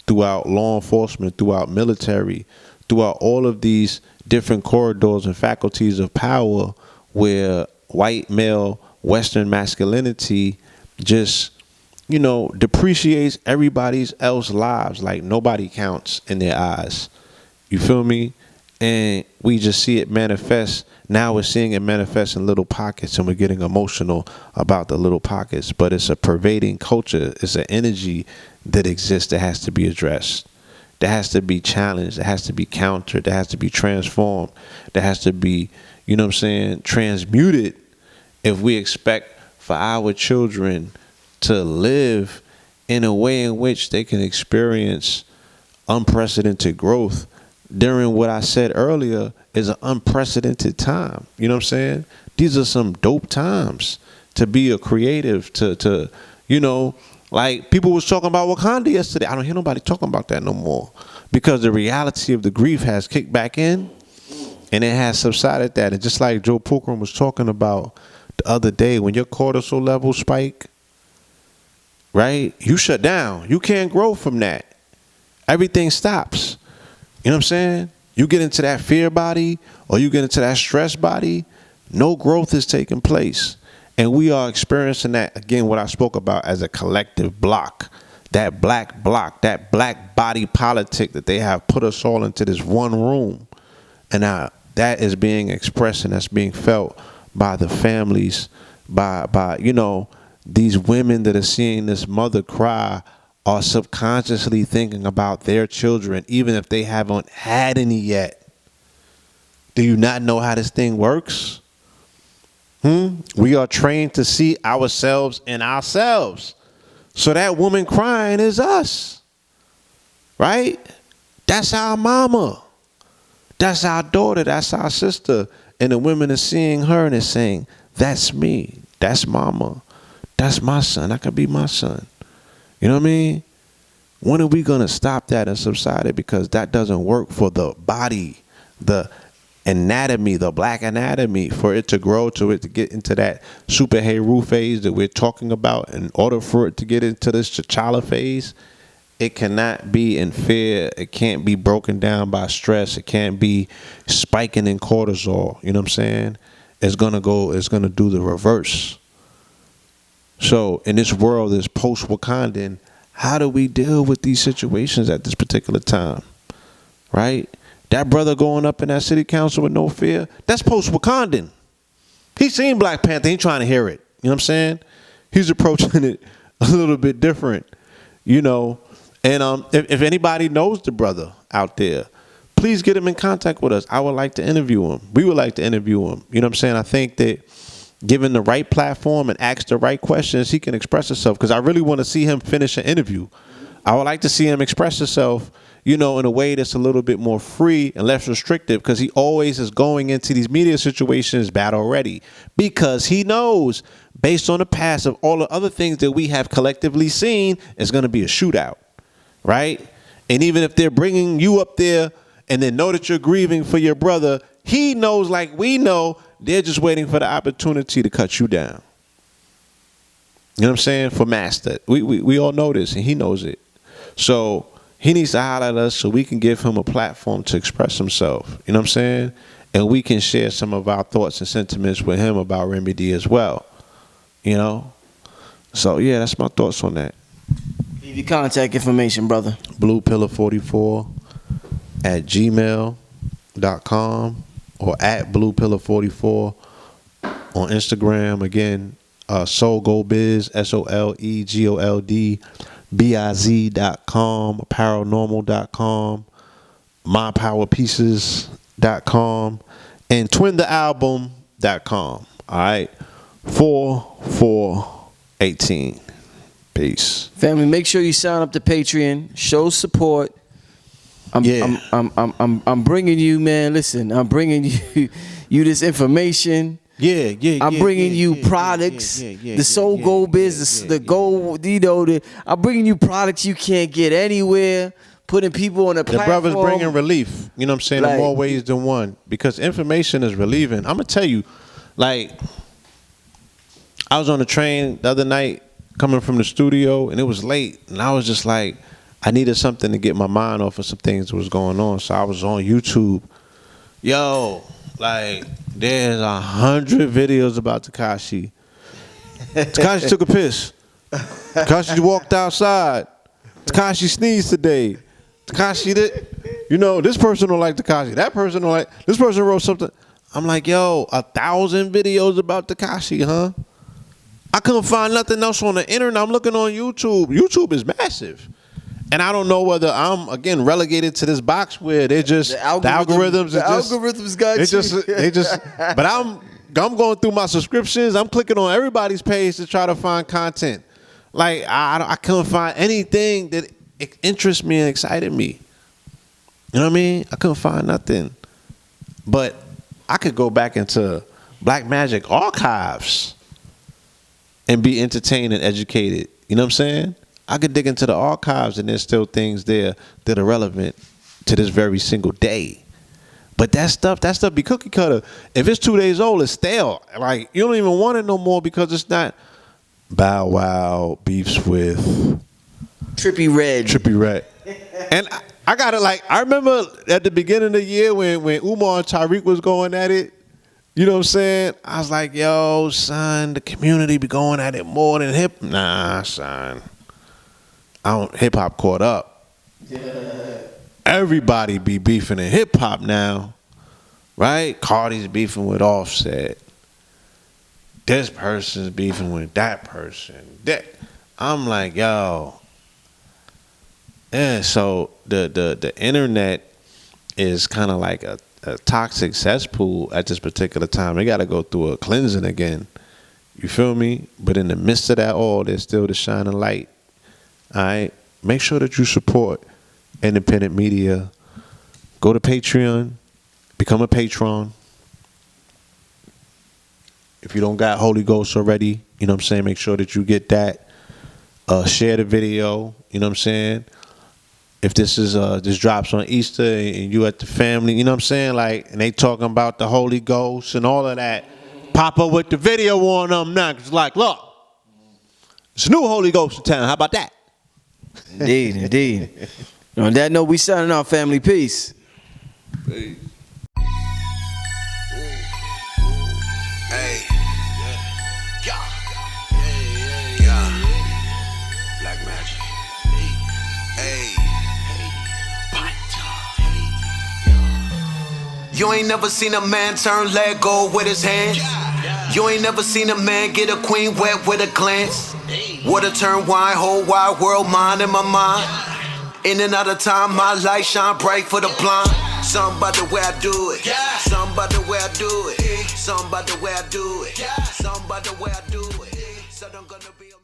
throughout law enforcement, throughout military, throughout all of these different corridors and faculties of power where white male Western masculinity just, you know, depreciates everybody's else lives like nobody counts in their eyes. You feel me? And we just see it manifest. Now we're seeing it manifest in little pockets and we're getting emotional about the little pockets. But it's a pervading culture. It's an energy that exists that has to be addressed. That has to be challenged. That has to be countered. That has to be transformed. That has to be, you know what I'm saying, transmuted if we expect for our children to live in a way in which they can experience unprecedented growth during what I said earlier is an unprecedented time. You know what I'm saying? These are some dope times to be a creative, to you know, like people was talking about Wakanda yesterday. I don't hear nobody talking about that no more because the reality of the grief has kicked back in and it has subsided that. And just like Joe Pulcrum was talking about the other day, when your cortisol levels spike, right? You shut down. You can't grow from that. Everything stops. You know what I'm saying? You get into that fear body or you get into that stress body, no growth is taking place. And we are experiencing that, again, what I spoke about as a collective block. That black block, that black body politic that they have put us all into this one room. And now that is being expressed and that's being felt by the families, by you know, these women that are seeing this mother cry are subconsciously thinking about their children, even if they haven't had any yet. Do you not know how this thing works? We are trained to see ourselves in ourselves. So that woman crying is us. Right? That's our mama. That's our daughter. That's our sister. And the women are seeing her and they're saying, that's me. That's mama. That's my son. That could be my son. You know what I mean? When are we going to stop that and subside it? Because that doesn't work for the body, the anatomy, the black anatomy, for it to grow, to it to get into that super Heru phase that we're talking about. In order for it to get into this T'Challa phase, it cannot be in fear. It can't be broken down by stress. It can't be spiking in cortisol. You know what I'm saying? It's going to do the reverse. So in this world, this post-Wakandan, how do we deal with these situations at this particular time? right? That brother going up in that city council with no fear, that's post-Wakandan. He seen Black Panther, he trying to hear it. You know what I'm saying? He's approaching it a little bit different, you know. And if anybody knows the brother out there, please get him in contact with us. I would like to interview him. We would like to interview him. You know what I'm saying? I think that given the right platform and ask the right questions, he can express himself. Because I really want to see him finish an interview. I would like to see him express himself, you know, in a way that's a little bit more free and less restrictive, because he always is going into these media situations battle ready, because he knows, based on the past of all the other things that we have collectively seen, it's going to be a shootout, right? And even if they're bringing you up there and they know that you're grieving for your brother, he knows, like we know, they're just waiting for the opportunity to cut you down. You know what I'm saying? For master. We all know this, and he knows it. So he needs to holler at us so we can give him a platform to express himself. You know what I'm saying? And we can share some of our thoughts and sentiments with him about Remedy as well. You know? So, yeah, that's my thoughts on that. Leave your contact information, brother. bluepillar44@gmail.com or at bluepillar44 on Instagram. Again, SoulGoldBiz, SoulGoldBiz.com, paranormal.com, mypowerpieces.com, and twinthealbum.com. All right, 4418. Peace. Family, make sure you sign up to Patreon. Show support. I'm bringing you, man. Listen, I'm bringing you this information. I'm bringing you products. The Soul Gold Biz, the gold, you know, I'm bringing you products you can't get anywhere. Putting people on a platform. The brother's bringing relief. You know what I'm saying? Like, in more ways than one. Because information is relieving. I'm gonna tell you, like, I was on the train the other night coming from the studio, and it was late, and I was just like, I needed something to get my mind off of some things that was going on. So I was on YouTube. Yo, like, there's 100 videos about Tekashi. Tekashi took a piss. Tekashi walked outside. Tekashi sneezed today. Tekashi did. You know, this person don't like Tekashi. That person don't like. This person wrote something. I'm like, yo, 1,000 videos about Tekashi, huh? I couldn't find nothing else on the internet. I'm looking on YouTube. YouTube is massive. And I don't know whether I'm, again, relegated to this box where they're just the algorithms got they just but I'm going through my subscriptions. I'm clicking on everybody's page to try to find content. Like, I couldn't find anything that interests me and excited me. You know what I mean? I couldn't find nothing. But I could go back into Black Magic archives and be entertained and educated. You know what I'm saying? I could dig into the archives and there's still things there that are relevant to this very single day. But that stuff be cookie cutter. If it's 2 days old, it's stale. Like, you don't even want it no more because it's not Bow Wow beefs with Trippie Redd. And I got it. Like, I remember at the beginning of the year when Umar and Tariq was going at it. You know what I'm saying? I was like, yo, son, the community be going at it more than hip. Nah, son. Hip hop caught up. Yeah. Everybody be beefing in hip hop now, right? Cardi's beefing with Offset. This person's beefing with that person. I'm like, yo. Yeah, so the internet is kind of like a toxic cesspool at this particular time. They got to go through a cleansing again. You feel me? But in the midst of that all, there's still the shining light. All right? Make sure that you support independent media. Go to Patreon. Become a patron. If you don't got Holy Ghost already, you know what I'm saying, make sure that you get that. Share the video. You know what I'm saying? If this is this drops on Easter and you at the family, you know what I'm saying? Like, and they talking about the Holy Ghost and all of that. Pop up with the video on them now. It's like, look, it's a new Holy Ghost in town. How about that? Indeed. On that note, we signing off, family. Peace. Hey. Yeah. Black Magic. Hey. You ain't never seen a man turn leg gold with his hands. You ain't never seen a man get a queen wet with a glance. Water turn wine, whole wide world mind in my mind. In and out of time, my light shine bright for the blind. Something about the way I do it. Something about the way I do it. Something about the way I do it. Something about the way I do it. So I'm gonna be a